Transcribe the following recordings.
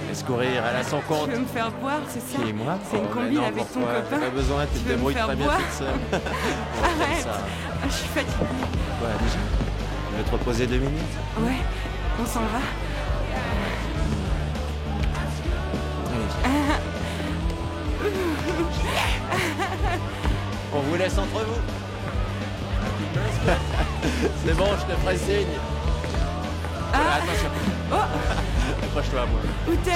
Laisse courir, elle a son compte. Tu veux me faire boire, c'est ça? Qui, moi? C'est une combine non, avec pour ton toi, copain. T'as pas besoin, tu te débrouilles très bien toute seule. Arrête. Ça. Je suis fatiguée. Quoi, déjà? Tu veux te reposer 2 minutes? Ouais, on s'en va. On vous laisse entre vous. C'est bon, je te ferai signe. Voilà, attention. Oh, Accroche-toi à moi. où t'es?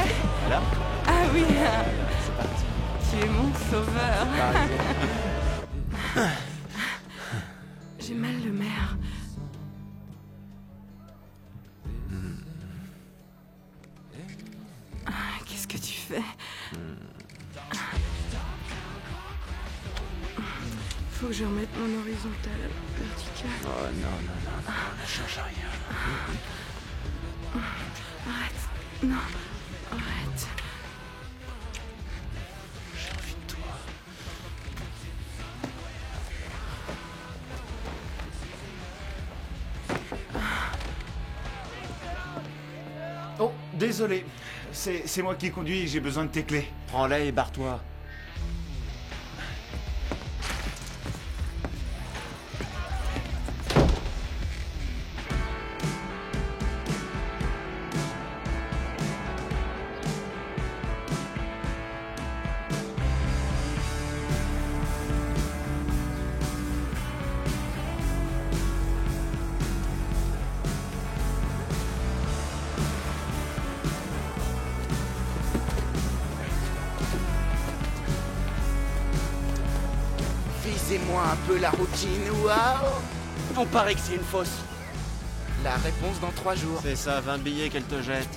Là? Ah oui, C'est parti. tu es mon sauveur. Par exemple. J'ai mal le mer. Qu'est-ce que tu fais? Faut que je remette mon horizontale verticale. Oh non, ne change rien. Arrête. Non. Arrête. J'ai envie de toi. Oh, désolé. C'est moi qui conduis, j'ai besoin de tes clés. Prends-la et barre-toi. Visez-moi un peu la routine, waouh! On paraît que c'est une fausse. La réponse dans 3 jours. C'est ça, 20 billets qu'elle te jette.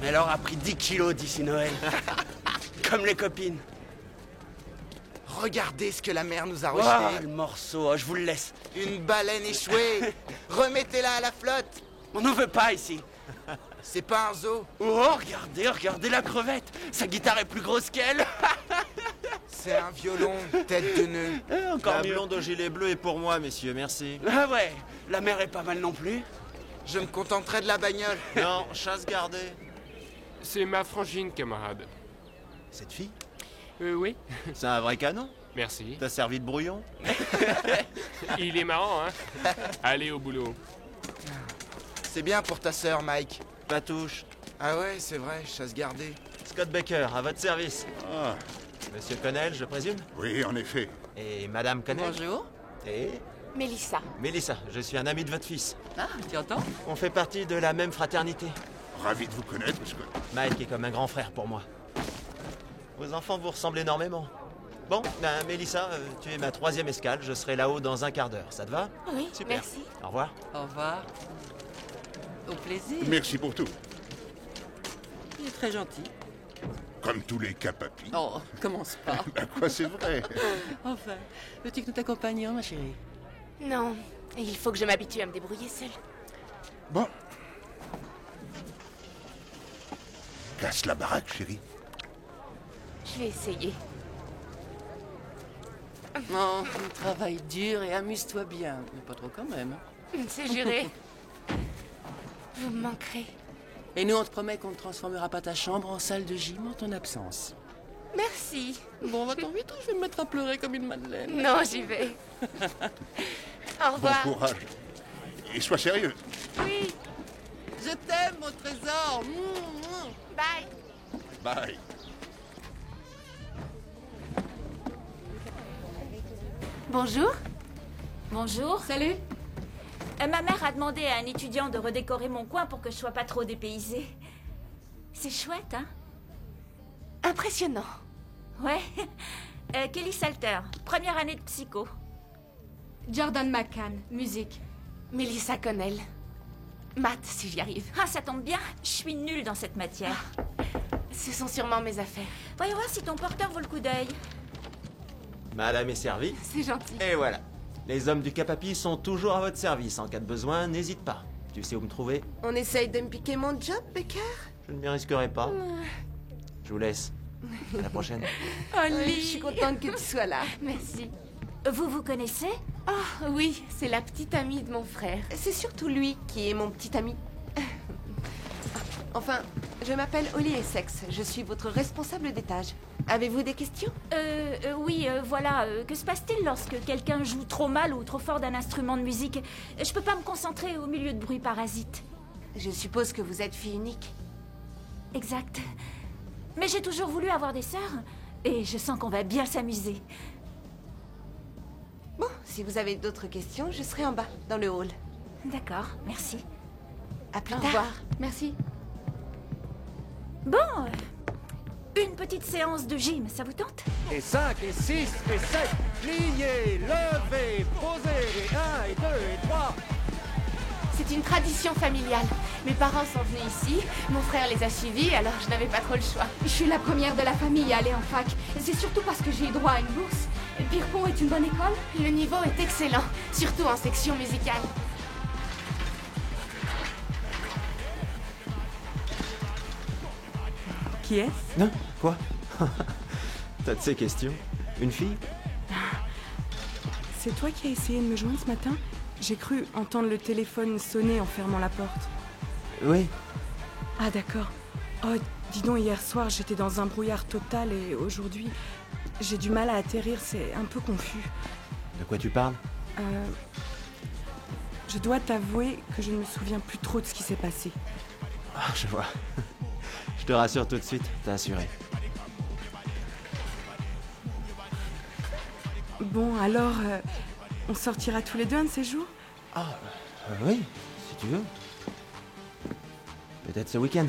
Mais elle aura pris 10 kilos d'ici Noël. Comme les copines. Regardez ce que la mer nous a Wow, rejeté. le morceau, oh, je vous le laisse. Une baleine échouée. Remettez-la à la flotte. On n'en veut pas ici. C'est pas un zoo. Oh, regardez la crevette. Sa guitare est plus grosse qu'elle. C'est un violon, tête de nœud. Encore La mieux. blonde au gilet bleu est pour moi, messieurs, merci. Ah ouais, la mer est pas mal non plus. Je me contenterai de la bagnole. Non, chasse gardée. C'est ma frangine, camarade. Cette fille? Oui, C'est un vrai canon? merci. T'as servi de brouillon? Il est marrant, hein? Allez au boulot. C'est bien pour ta sœur, Mike. Patouche. Ah ouais, c'est vrai, chasse gardée. Scott Baker, à votre service. Ah, Monsieur Connell, je présume? oui, en effet. Et Madame Connell? Bonjour. Et Mélissa. Mélissa, je suis un ami de votre fils. Ah, tu entends? On fait partie de la même fraternité. Ravi de vous connaître, Scott. Mike est comme un grand frère pour moi. Vos enfants vous ressemblent énormément. Bon, ben Mélissa, tu es ma 3e escale. Je serai là-haut dans un quart d'heure. Ça te va? Oui, Super. merci. Au revoir. Au revoir. Au plaisir. Merci pour tout. Il est très gentil. Comme tous les capapis. Oh, commence pas. Bah quoi, c'est vrai. Enfin, veux-tu que nous t'accompagnions, ma chérie? Non, il faut que je m'habitue à me débrouiller seule. Bon. Casse la baraque, chérie. Je vais essayer. Non, travaille dur et amuse-toi bien. Mais pas trop quand même. C'est juré. Vous me manquerez. Et nous, on te promet qu'on ne transformera pas ta chambre en salle de gym en ton absence. Merci. Bon, va-t'en vite ou je vais me mettre à pleurer comme une madeleine. Non, j'y vais. Au Bon revoir. courage. Et sois sérieux. Oui, Je t'aime, mon trésor. bye. Bye. Bonjour. Bonjour. Salut. Ma mère a demandé à un étudiant de redécorer mon coin pour que je sois pas trop dépaysée. C'est chouette, hein? Impressionnant. Ouais. Kelly Salter, première année de psycho. Jordan McCann, musique. Melissa Connell. Maths, si j'y arrive. Ah, ça tombe bien, je suis nulle dans cette matière. Ce sont sûrement mes affaires. Voyons voir si ton porteur vaut le coup d'œil. Madame est servie. C'est gentil. Et voilà. Les hommes du Capapi sont toujours à votre service. En cas de besoin, n'hésite pas. Tu sais où me trouver? On essaye de me piquer mon job, Becker? Je ne m'y risquerai pas. Je vous laisse. À la prochaine. Holly, je suis contente que tu sois là. Merci. Vous vous connaissez? Oh, oui, c'est la petite amie de mon frère. C'est surtout lui qui est mon petit ami. Enfin, je m'appelle Holly Essex. Je suis votre responsable d'étage. Avez-vous des questions? Oui, voilà. Que se passe-t-il lorsque quelqu'un joue trop mal ou trop fort d'un instrument de musique? Je peux pas me concentrer au milieu de bruit parasite. Je suppose que vous êtes fille unique. Exact. Mais j'ai toujours voulu avoir des sœurs. Et je sens qu'on va bien s'amuser. Bon, si vous avez d'autres questions, je serai en bas, dans le hall. D'accord, merci. À plus Au tard. revoir. Merci. Bon, une petite séance de gym, ça vous tente? Et 5, et 6, et 7, pliez, levez, posez, et 1, et 2, et 3. C'est une tradition familiale. Mes parents sont venus ici, mon frère les a suivis, alors je n'avais pas trop le choix. Je suis la première de la famille à aller en fac. C'est surtout parce que j'ai eu droit à une bourse. Pierrepont est une bonne école? Le niveau est excellent, surtout en section musicale. Qui est-ce? Non? Quoi? T'as de ces questions? Une fille? C'est toi qui as essayé de me joindre ce matin? J'ai cru entendre le téléphone sonner en fermant la porte. Oui. Ah d'accord. Oh, dis donc, hier soir, j'étais dans un brouillard total et aujourd'hui, j'ai du mal à atterrir, c'est un peu confus. De quoi tu parles? Je dois t'avouer que je ne me souviens plus trop de ce qui s'est passé. Ah, je vois. Je te rassure tout de suite, t'as assuré. Bon, alors, on sortira tous les deux un de ces jours? Ah, oui, si tu veux. Peut-être ce week-end.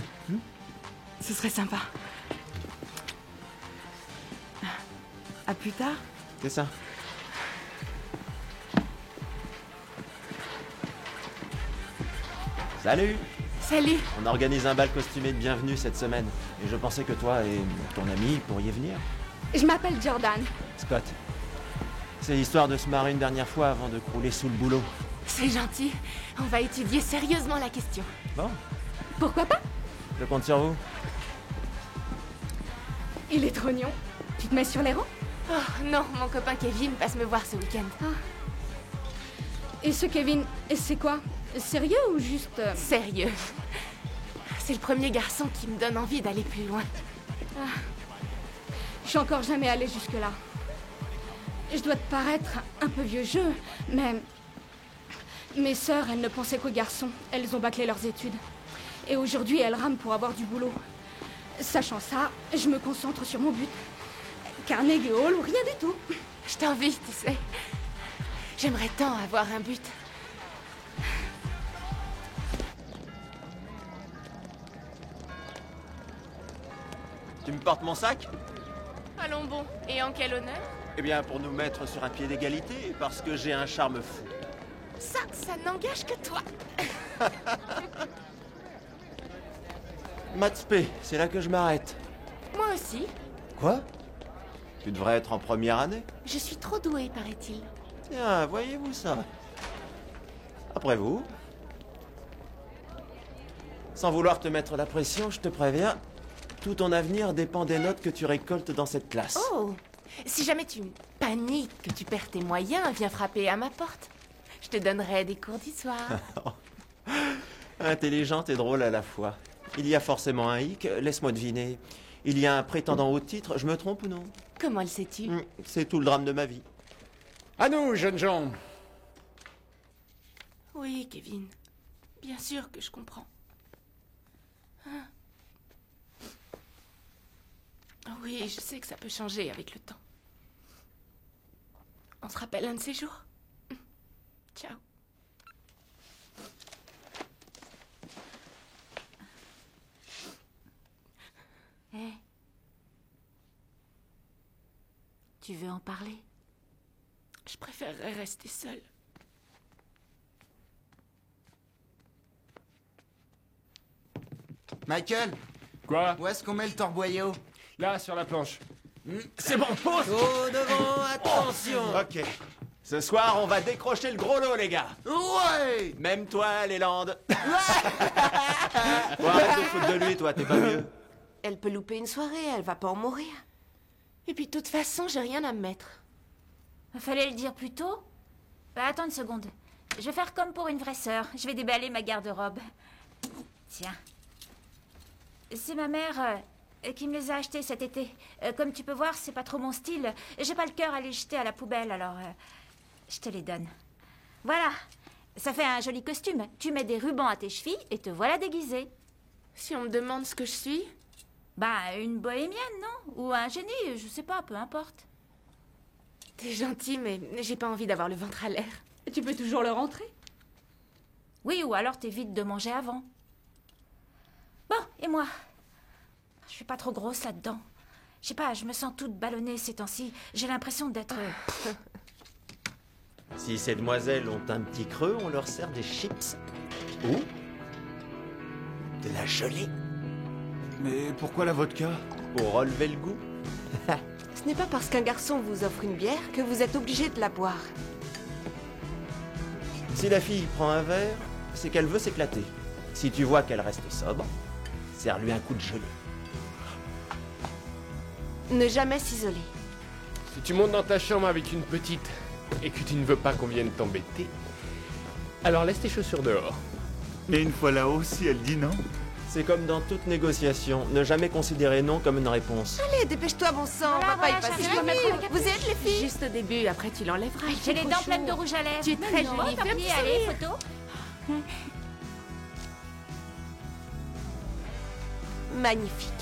Ce serait sympa. À plus tard. C'est ça. Salut! Salut! On organise un bal costumé de bienvenue cette semaine. Et je pensais que toi et ton ami pourriez venir. Je m'appelle Jordan. Scott. C'est histoire de se marrer une dernière fois avant de crouler sous le boulot. C'est gentil. On va étudier sérieusement la question. Bon, Pourquoi pas? je compte sur vous. Il est trop mignon. Tu te mets sur les rangs? Oh non, mon copain Kevin passe me voir ce week-end. Et ce Kevin, c'est quoi? Sérieux ou juste... Sérieux. C'est le premier garçon qui me donne envie d'aller plus loin. Je suis encore jamais allée jusque-là. Je dois te paraître un peu vieux jeu, mais... Mes sœurs, elles ne pensaient qu'aux garçons. Elles ont bâclé leurs études. Et aujourd'hui, elles rament pour avoir du boulot. Sachant ça, je me concentre sur mon but. Carnegie Hall ou rien du tout. Je t'envie, tu sais. J'aimerais tant avoir un but. Tu me portes mon sac? Allons bon. Et en quel honneur? Eh bien, pour nous mettre sur un pied d'égalité, parce que j'ai un charme fou. Ça n'engage que toi. Maths P, c'est là que je m'arrête. Moi aussi. Quoi? Tu devrais être en première année? Je suis trop douée, paraît-il. Tiens, voyez-vous ça? Après vous. Sans vouloir te mettre la pression, je te préviens, tout ton avenir dépend des notes que tu récoltes dans cette classe. Oh! Si jamais tu paniques, que tu perds tes moyens, viens frapper à ma porte. Je te donnerai des cours du soir. Intelligente et drôle à la fois. Il y a forcément un hic, laisse-moi deviner. Il y a un prétendant au titre, je me trompe ou non? Comment le sais-tu? C'est tout le drame de ma vie. À nous, jeunes gens. Oui, Kevin. Bien sûr que je comprends. Oui, je sais que ça peut changer avec le temps. On se rappelle un de ces jours? Ciao. Tu veux en parler? Je préférerais rester seule. Michael, Quoi? où est-ce qu'on met le torboyau? Là, sur la planche. C'est bon, pause. Oh, devant, attention. Ok. Ce soir, on va décrocher le gros lot, les gars. Ouais. Même toi, Leland. Bon, arrête de te foutre de lui, toi, t'es pas mieux. Elle peut louper une soirée, elle va pas en mourir. Et puis, de toute façon, j'ai rien à me mettre. Fallait le dire plus tôt? Bah, attends une seconde. Je vais faire comme pour une vraie sœur. Je vais déballer ma garde-robe. Tiens. C'est ma mère qui me les a achetés cet été. Comme tu peux voir, c'est pas trop mon style. J'ai pas le cœur à les jeter à la poubelle, alors je te les donne. Voilà. Ça fait un joli costume. Tu mets des rubans à tes chevilles et te voilà déguisée. Si on me demande ce que je suis? Bah, une bohémienne, non? Ou un génie, je sais pas, peu importe. T'es gentil, mais j'ai pas envie d'avoir le ventre à l'air. Tu peux toujours le rentrer. Oui, ou alors t'évites de manger avant. Bon, et moi? Je suis pas trop grosse là-dedans. Je sais pas, je me sens toute ballonnée ces temps-ci. J'ai l'impression d'être... Si ces demoiselles ont un petit creux, on leur sert des chips. Ou de la gelée. Mais pourquoi la vodka? Pour relever le goût. Ce n'est pas parce qu'un garçon vous offre une bière que vous êtes obligé de la boire. Si la fille prend un verre, c'est qu'elle veut s'éclater. Si tu vois qu'elle reste sobre, serre-lui un coup de gelée. Ne jamais s'isoler. Si tu montes dans ta chambre avec une petite et que tu ne veux pas qu'on vienne t'embêter, alors laisse tes chaussures dehors. Et une fois là-haut, si elle dit non? C'est comme dans toute négociation, ne jamais considérer non comme une réponse. Allez, dépêche-toi, bon sang, on va pas y passer je dois la mettre nuit. le capuche. Vous êtes les filles? Juste au début, après tu l'enlèveras. J'ai les dents pleines de rouge à lèvres. Tu es très Non, jolie, tant fais un pis, petit allez, sourire. photo. Magnifique.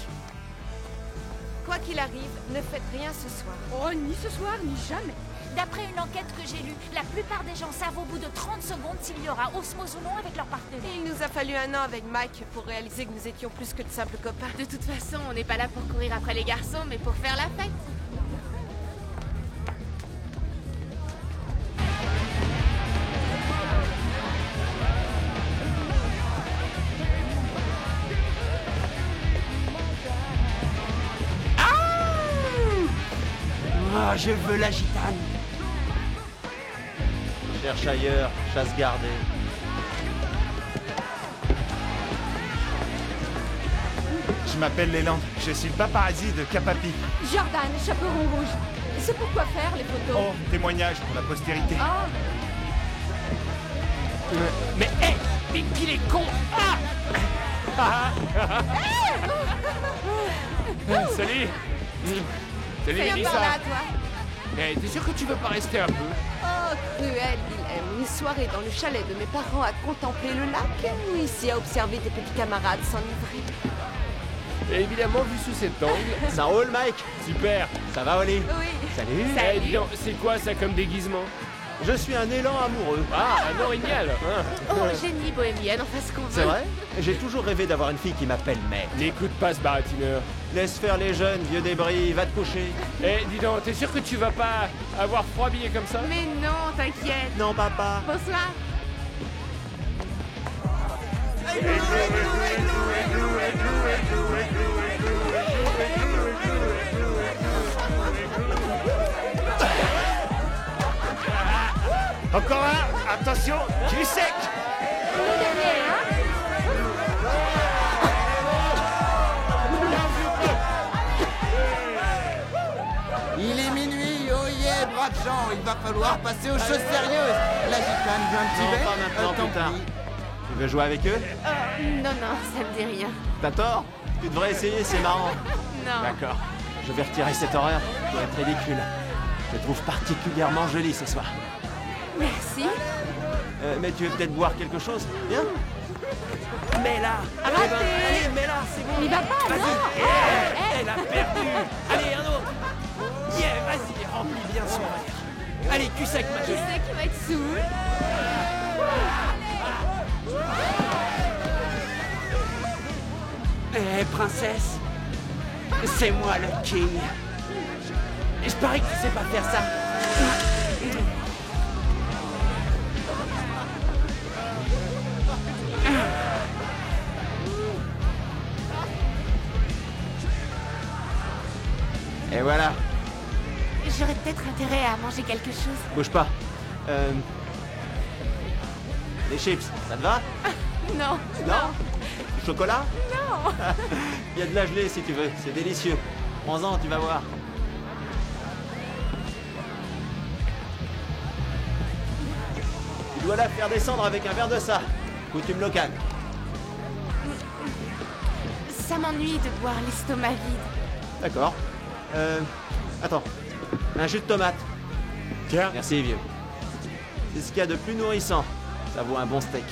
Quoi qu'il arrive, ne faites rien ce soir. Oh, ni ce soir, ni jamais. D'après une enquête que j'ai lue, la plupart des gens savent au bout de 30 secondes s'il y aura osmose ou non avec leur partenaire. Et il nous a fallu un an avec Mike pour réaliser que nous étions plus que de simples copains. De toute façon, on n'est pas là pour courir après les garçons, mais pour faire la fête. Ah, je veux la gitane. Cherche ailleurs, chasse gardée. Je m'appelle Leland, je suis le paparazzi de Capapi. Jordan, chaperon rouge. C'est pour quoi faire les photos? Oh, témoignage pour la postérité. Ah, Mais hé, mais qu'il est con. Salut. Salut Viens Mélissa. par là, toi. Eh, t'es sûr que tu veux pas rester un peu? Oh, cruel, Wilhelm. Une soirée dans le chalet de mes parents à contempler le lac ou ici à observer tes petits camarades s'enivrer? Et évidemment, vu sous cet angle. Ça roule, Mike? Super. Ça va, Oli? Oui. Salut. Eh, dis donc, c'est quoi ça comme déguisement? Je suis un élan amoureux. Ah, un orignal. Oh, génie bohémienne, on fait ce qu'on veut. C'est vrai? J'ai toujours rêvé d'avoir une fille qui m'appelle mec. N'écoute pas ce baratineur. Laisse faire les jeunes, vieux débris, va te coucher. Eh, dis donc, t'es sûr que tu vas pas avoir froid habillé comme ça? Mais non, t'inquiète. Non, papa. Bonsoir. Encore un, attention, du sec. Il est minuit, oh yeah, braves gens, il va falloir passer aux choses sérieuses. La gitane veut un petit Non, verre? pas maintenant, Tant plus tard. pis. Tu veux jouer avec eux? Non, non, ça me dit rien. T'as tort? Tu devrais essayer, c'est marrant. Non. D'accord. Je vais retirer cette horreur. Ça va être ridicule. Je te trouve particulièrement jolie ce soir. Merci. Mais tu veux peut-être boire quelque chose? Viens. Mais là. Allez, mais là, c'est bon. il va pas, Vas-y. non. Elle a perdu. Allez, un autre. Yeah, vas-y, remplis bien son verre. Allez, cul sec, ma Qui chérie. c'est qui va être saoul? Eh, princesse, c'est moi le king. Je parie que tu sais pas faire ça. Et voilà. J'aurais peut-être intérêt à manger quelque chose. Bouge pas. Les chips, ça te va? Non. Non? Du chocolat? Non. Il y a de la gelée si tu veux, c'est délicieux. Prends-en, tu vas voir. Tu dois la faire descendre avec un verre de ça. Coutume locale. Ça m'ennuie de boire l'estomac vide. D'accord. Attends. Un jus de tomate. Tiens. Merci, vieux. C'est ce qu'il y a de plus nourrissant. Ça vaut un bon steak.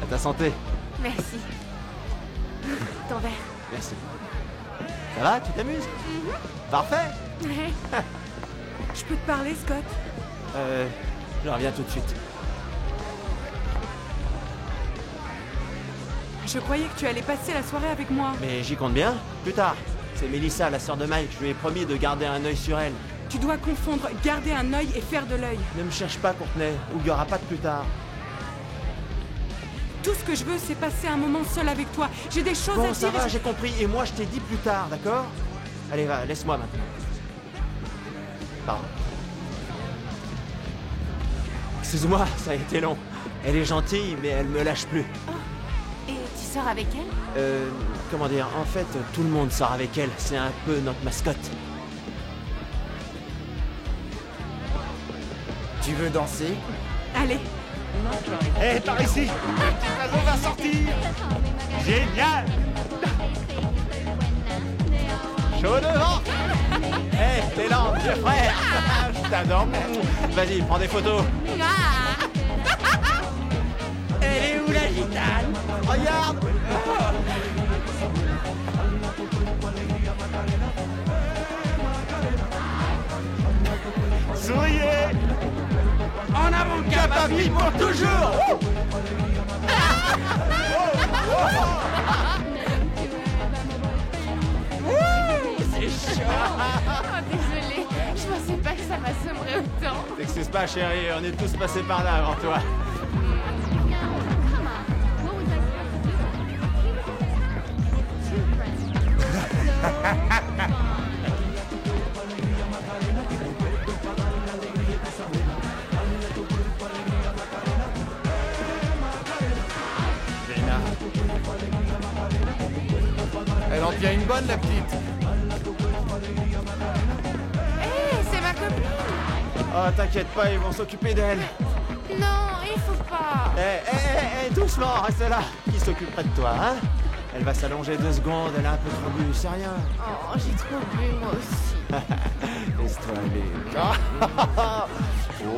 À ta santé. Merci. Ton verre. Merci. Ça va, tu t'amuses? Parfait. Je peux te parler, Scott? Je reviens tout de suite. Je croyais que tu allais passer la soirée avec moi. Mais j'y compte bien. Plus tard. C'est Melissa, la sœur de Mike. Je lui ai promis de garder un œil sur elle. Tu dois confondre garder un œil et faire de l'œil. Ne me cherche pas, Courtney, ou il n'y aura pas de plus tard. Tout ce que je veux, c'est passer un moment seul avec toi. J'ai des choses à Bon, dire. ça va, j'ai compris. Et moi, je t'ai dit plus tard, d'accord? Allez, va, laisse-moi maintenant. Pardon. Excuse-moi, ça a été long. Elle est gentille, mais elle me lâche plus. Et tu sors avec elle? Comment dire? En fait, tout le monde sort avec elle. C'est un peu notre mascotte. Tu veux danser? Allez. Hé, par ici! Le petit oiseau va sortir! Génial! Chaud devant! Hé, t'es lent, vieux frère! Je t'adore! Vas-y, prends des photos! Elle est où la gitane? Regarde! Souriez! En avant, Capapi pour toujours! C'est chaud! Oh, désolée. Je pensais pas que ça m'assommerait autant. T'excuses pas, chérie, on est tous passés par là avant toi. Elle en tient une bonne, la petite. Hé, c'est ma copine. Oh, t'inquiète pas, ils vont s'occuper d'elle. Non, il faut pas. Eh, doucement, reste là. Qui s'occuperait de toi, hein? Elle va s'allonger 2 secondes, elle a un peu trop bu, c'est rien. Oh, j'ai trop bu, moi aussi. Laisse-toi aller.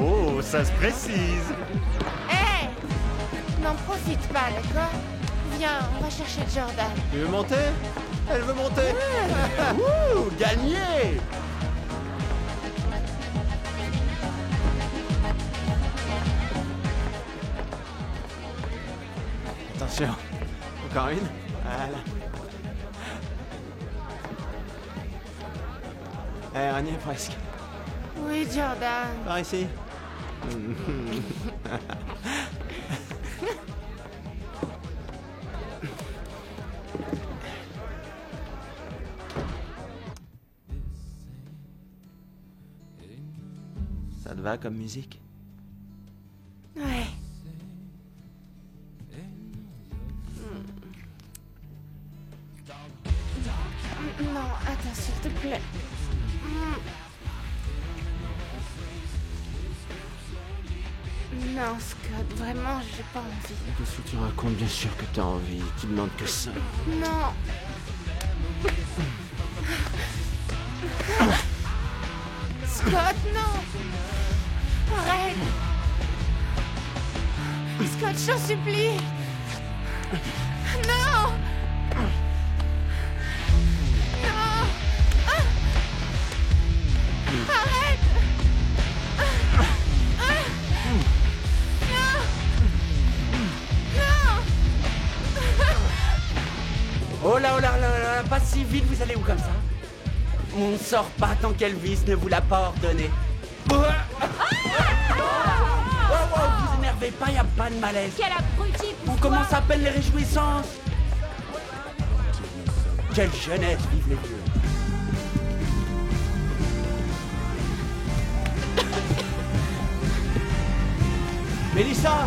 Oh, ça se précise. Hé, n'en profite pas, d'accord? Viens, on va chercher Jordan. Tu veux monter? Elle veut monter. Ouh, gagné! Attention, encore une. Voilà. On y est presque. Oui, Jordan. Par ici. Ça te va comme musique? Ouais. Non, attends, s'il te plaît. Non, Scott, vraiment, j'ai pas envie. Qu'est-ce que tu racontes? Bien sûr que t'as envie. Tu demandes que ça. Non. Scott, non. Arrête. Scott, je t'en supplie. Non. Non. Arrête. Oh là, oh là, oh là, oh là, pas si vite, vous allez où comme ça? On ne sort pas tant qu'Elvis ne vous l'a pas ordonné. Wow, vous énervez pas, y a pas de malaise. Quel abruti! On commence à peine les réjouissances. Quelle jeunesse, vive les vieux. Mélissa!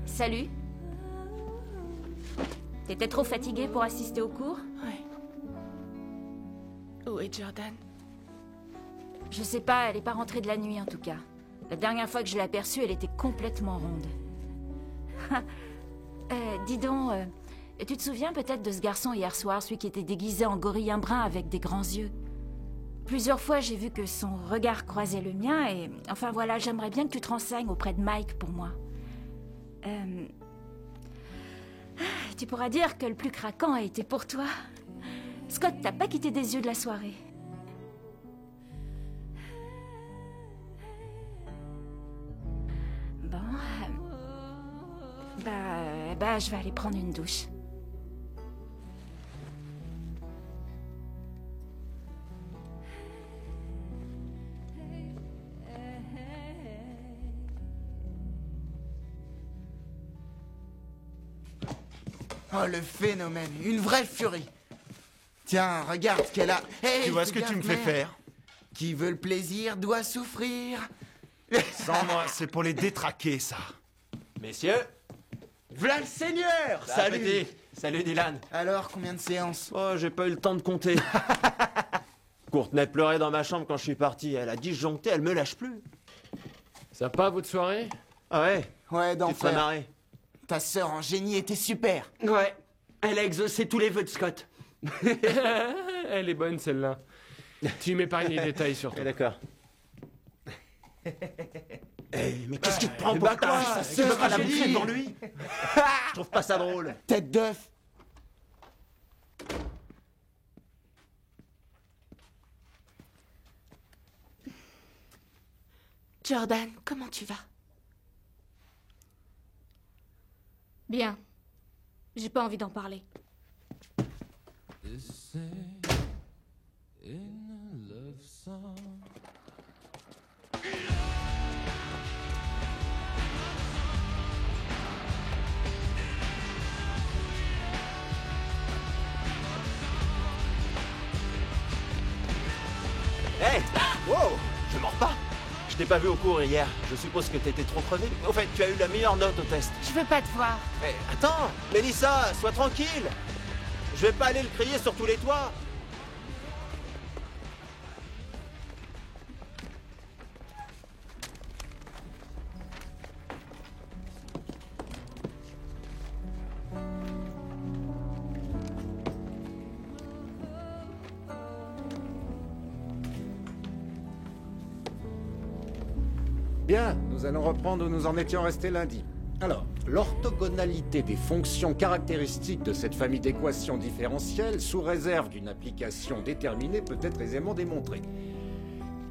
Salut. T'étais trop fatiguée pour assister au cours? Ouais. Où est Jordan? Je sais pas, elle est pas rentrée de la nuit en tout cas. La dernière fois que je l'ai aperçue, elle était complètement ronde. Dis donc, tu te souviens peut-être de ce garçon hier soir, celui qui était déguisé en gorille brun avec des grands yeux? Plusieurs fois, j'ai vu que son regard croisait le mien et... Enfin voilà, j'aimerais bien que tu te renseignes auprès de Mike pour moi. Tu pourras dire que le plus craquant a été pour toi. Scott t'a pas quitté des yeux de la soirée. Bon... je vais aller prendre une douche. Oh, le phénomène, une vraie furie. Tiens, regarde ce qu'elle a. Hey, tu vois ce que tu me fais faire? Qui veut le plaisir doit souffrir. Sans moi, c'est pour les détraquer, ça. Messieurs, v'là le Seigneur. Salut. Salut Dylan. Alors, combien de séances? Oh, j'ai pas eu le temps de compter. Courtenay pleurait dans ma chambre quand je suis parti. Elle a disjoncté, elle me lâche plus. Sympa votre soirée? Ah ouais? Ouais, Tu te fais marrer. Ta sœur en génie était super. Ouais, elle a exaucé tous les vœux de Scott. Elle est bonne celle-là. Tu m'épargnes les détails surtout. D'accord. Hey, mais qu'est-ce qui te prend pour bah quoi, ça? sa sœur Tu veux pas la en bouffer génie devant lui? Je trouve pas ça drôle. Tête d'œuf. Jordan, comment tu vas? Bien. J'ai pas envie d'en parler. Hey! Wow! Je mords pas! Je t'ai pas vu au cours hier. Je suppose que t'étais trop crevé. Au fait, tu as eu la meilleure note au test. Je veux pas te voir. Mais attends! Mélissa, sois tranquille! Je vais pas aller le crier sur tous les toits! Bien, nous allons reprendre où nous en étions restés lundi. Alors, l'orthogonalité des fonctions caractéristiques de cette famille d'équations différentielles, sous réserve d'une application déterminée, peut être aisément démontrée.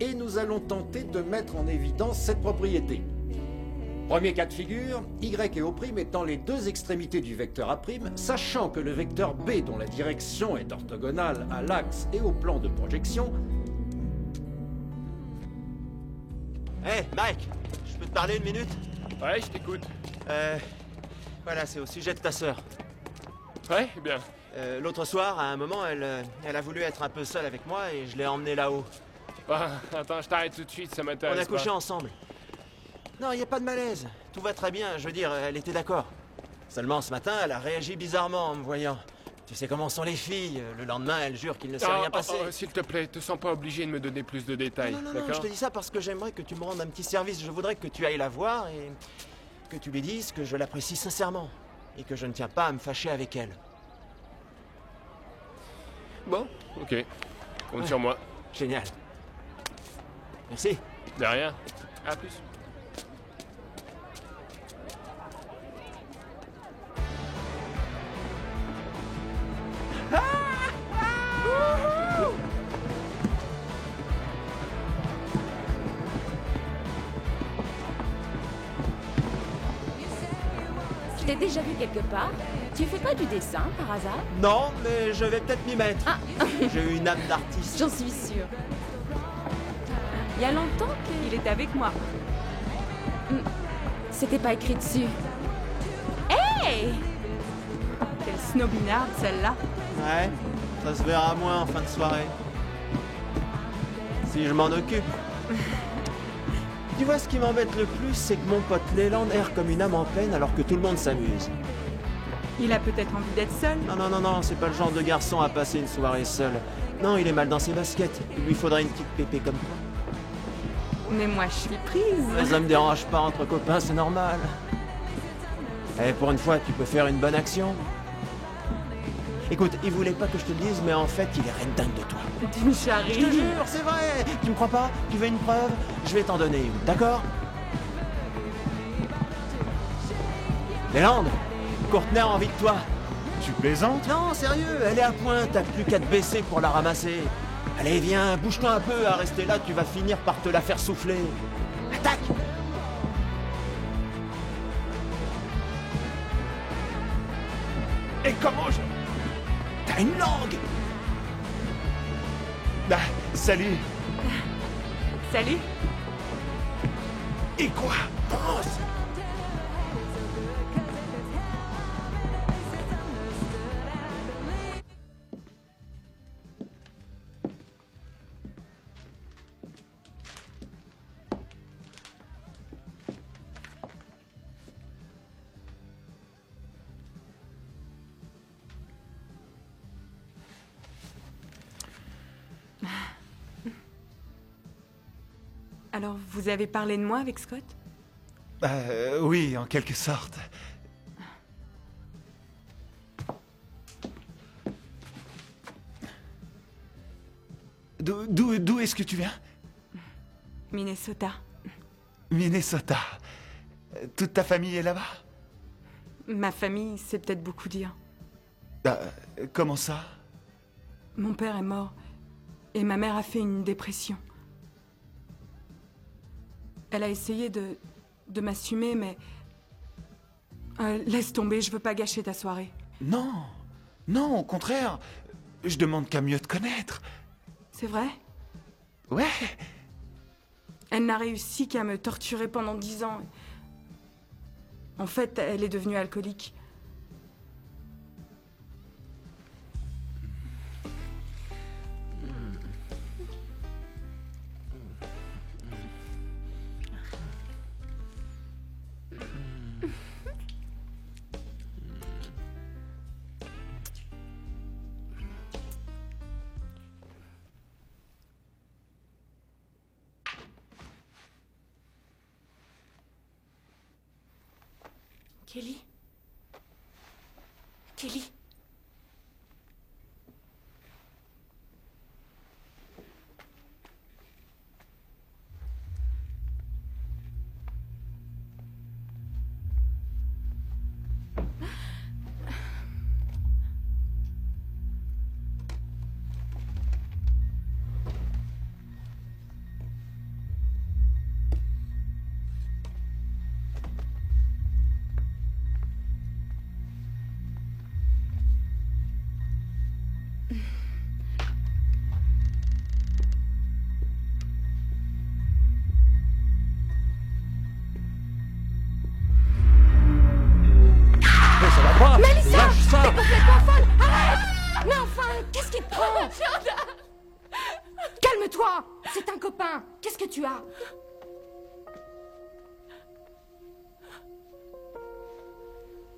Et nous allons tenter de mettre en évidence cette propriété. Premier cas de figure, y et O' étant les deux extrémités du vecteur A', sachant que le vecteur B, dont la direction est orthogonale à l'axe et au plan de projection... Hey, Mike! Je peux te parler une minute? Ouais, je t'écoute. Voilà, c'est au sujet de ta sœur. Ouais, bien. L'autre soir, à un moment, elle a voulu être un peu seule avec moi et je l'ai emmenée là-haut. Attends, je t'arrête tout de suite, ça m'intéresse On a couché pas. ensemble. Non, il n'y a pas de malaise. Tout va très bien, je veux dire, elle était d'accord. Seulement, ce matin, elle a réagi bizarrement en me voyant. Tu sais comment sont les filles. Le lendemain, elles jurent qu'il ne s'est rien passé. S'il te plaît, te sens pas obligé de me donner plus de détails, Non, d'accord? je te dis ça parce que j'aimerais que tu me rendes un petit service. Je voudrais que tu ailles la voir et que tu lui dises que je l'apprécie sincèrement et que je ne tiens pas à me fâcher avec elle. Bon, ok. Compte sur moi. Génial. Merci. De rien. À plus. Je t'ai déjà vu quelque part. Tu fais pas du dessin par hasard? Non, mais je vais peut-être m'y mettre. Ah. J'ai une âme d'artiste. J'en suis sûre. Il y a longtemps qu'il est avec moi. C'était pas écrit dessus. Hey! Quelle snobinarde, celle-là. Ouais, ça se verra moins en fin de soirée. Si je m'en occupe. Tu vois, ce qui m'embête le plus, c'est que mon pote Leland erre comme une âme en peine alors que tout le monde s'amuse. Il a peut-être envie d'être seul. Non, c'est pas le genre de garçon à passer une soirée seul. Non, il est mal dans ses baskets. Il lui faudrait une petite pépé comme toi. Mais moi, je suis prise. Ça me dérange pas entre copains, c'est normal. Eh, pour une fois, tu peux faire une bonne action. Écoute, il voulait pas que je te le dise, mais en fait, il est red dingue de toi. Tu me charries. Je te jure, c'est vrai. Tu me crois pas? Tu veux une preuve? Je vais t'en donner une, d'accord? Leland, Courtney a envie de toi. Tu plaisantes? Non, sérieux, elle est à point, t'as plus qu'à te baisser pour la ramasser. Allez, viens, bouge-toi un peu, à rester là, tu vas finir par te la faire souffler. Attaque! Et comment je... T'as une langue! Ah, salut! Salut! Et quoi? Pense! Alors, vous avez parlé de moi avec Scott? Oui, en quelque sorte. D'où est-ce que tu viens? Minnesota. Minnesota. Toute ta famille est là-bas? Ma famille, c'est peut-être beaucoup dire. Comment ça? Mon père est mort et ma mère a fait une dépression. Elle a essayé de m'assumer, mais... laisse tomber, je veux pas gâcher ta soirée. Non, non, au contraire. Je demande qu'à mieux te connaître. C'est vrai? Ouais. Elle n'a réussi qu'à me torturer pendant 10 ans. En fait, elle est devenue alcoolique. Kelly? Kelly? Mélissa! T'es complètement folle! Arrête! Mais enfin, qu'est-ce qui te prend? Calme-toi! C'est un copain! Qu'est-ce que tu as?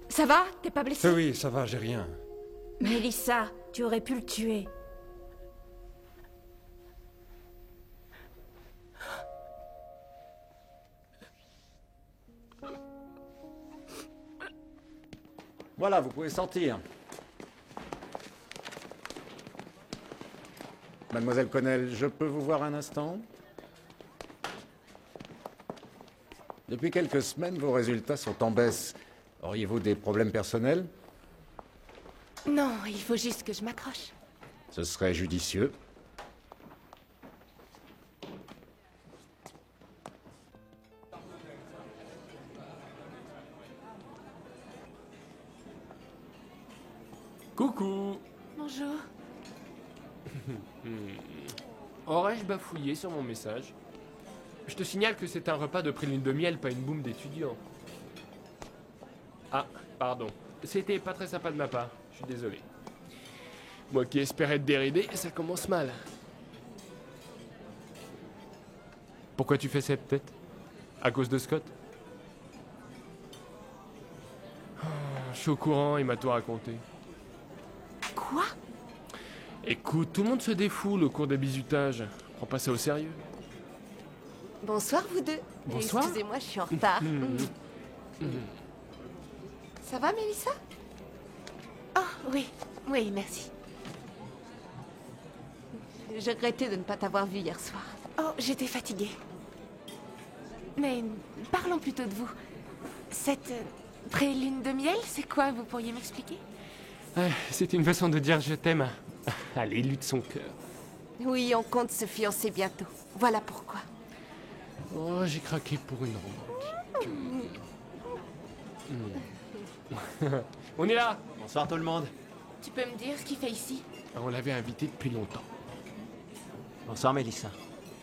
Ça va? T'es pas blessé? Oui, ça va, j'ai rien. Mélissa, tu aurais pu le tuer. Voilà, vous pouvez sortir. Mademoiselle Connell, je peux vous voir un instant? Depuis quelques semaines, vos résultats sont en baisse. Auriez-vous des problèmes personnels? Non, il faut juste que je m'accroche. Ce serait judicieux. Coucou. Bonjour. Aurais-je bafouillé sur mon message? Je te signale que c'est un repas de pré-lune de miel, pas une boum d'étudiant. Ah, pardon. C'était pas très sympa de ma part. Je suis désolé. Moi qui espérais te dérider, ça commence mal. Pourquoi tu fais cette tête? À cause de Scott? Oh, je suis au courant, il m'a tout raconté. Quoi? Écoute, tout le monde se défoule au cours des bizutages. Prends pas ça au sérieux. Bonsoir, vous deux. Bonsoir. Excusez-moi, je suis en retard. Ça va, Mélissa? Oh, oui. Oui, merci. Je regrettais de ne pas t'avoir vu hier soir. Oh, j'étais fatiguée. Mais parlons plutôt de vous. Cette pré-lune de miel, c'est quoi? Vous pourriez m'expliquer? C'est une façon de dire je t'aime à l'élu de son cœur. Oui, on compte se fiancer bientôt. Voilà pourquoi. Oh, j'ai craqué pour une romantique. On est là. Bonsoir tout le monde. Tu peux me dire ce qu'il fait ici? On l'avait invité depuis longtemps. Bonsoir Mélissa.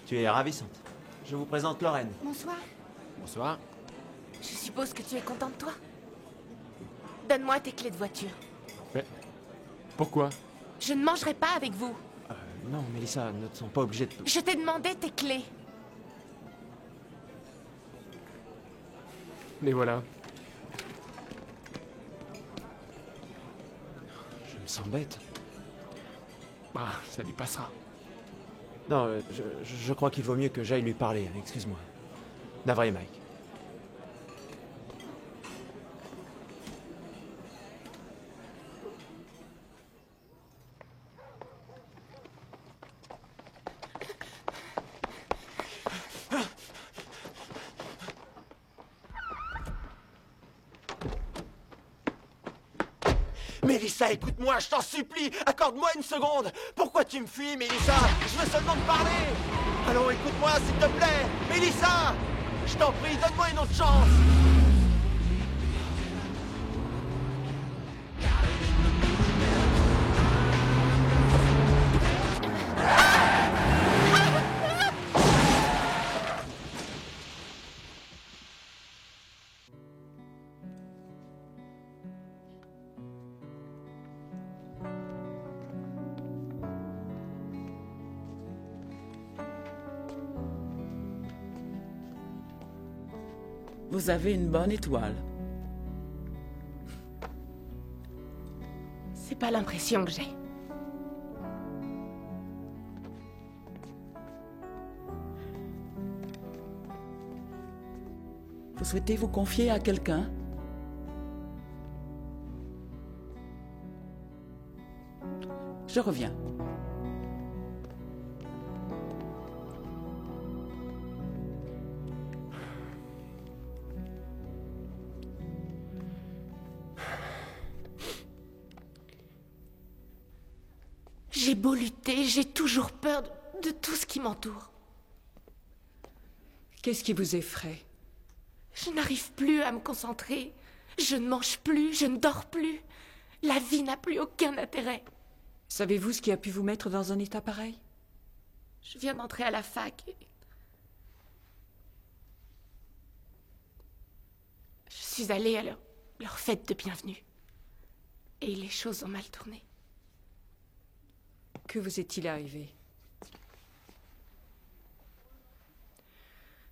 Tu es ravissante. Je vous présente Lorraine. Bonsoir. Bonsoir. Je suppose que tu es content de toi? Donne-moi tes clés de voiture. Mais pourquoi? Je ne mangerai pas avec vous. Non, Mélissa, ne te sens pas obligée de... Je t'ai demandé tes clés. Mais voilà. Je me sens bête. Ah, ça lui passera. Non, je crois qu'il vaut mieux que j'aille lui parler. Excuse-moi. Navré, Mike. Mélissa, écoute-moi, je t'en supplie, accorde-moi une seconde. Pourquoi tu me fuis, Mélissa? Je veux seulement te parler. Allons, écoute-moi, s'il te plaît. Mélissa, je t'en prie, donne-moi une autre chance. Vous avez une bonne étoile. C'est pas l'impression que j'ai. Vous souhaitez vous confier à quelqu'un? Je reviens. J'ai beau lutter, j'ai toujours peur de tout ce qui m'entoure. Qu'est-ce qui vous effraie? Je n'arrive plus à me concentrer. Je ne mange plus, je ne dors plus. La vie n'a plus aucun intérêt. Savez-vous ce qui a pu vous mettre dans un état pareil? Je viens d'entrer à la fac. Je suis allée à leur fête de bienvenue. Et les choses ont mal tourné. Que vous est-il arrivé?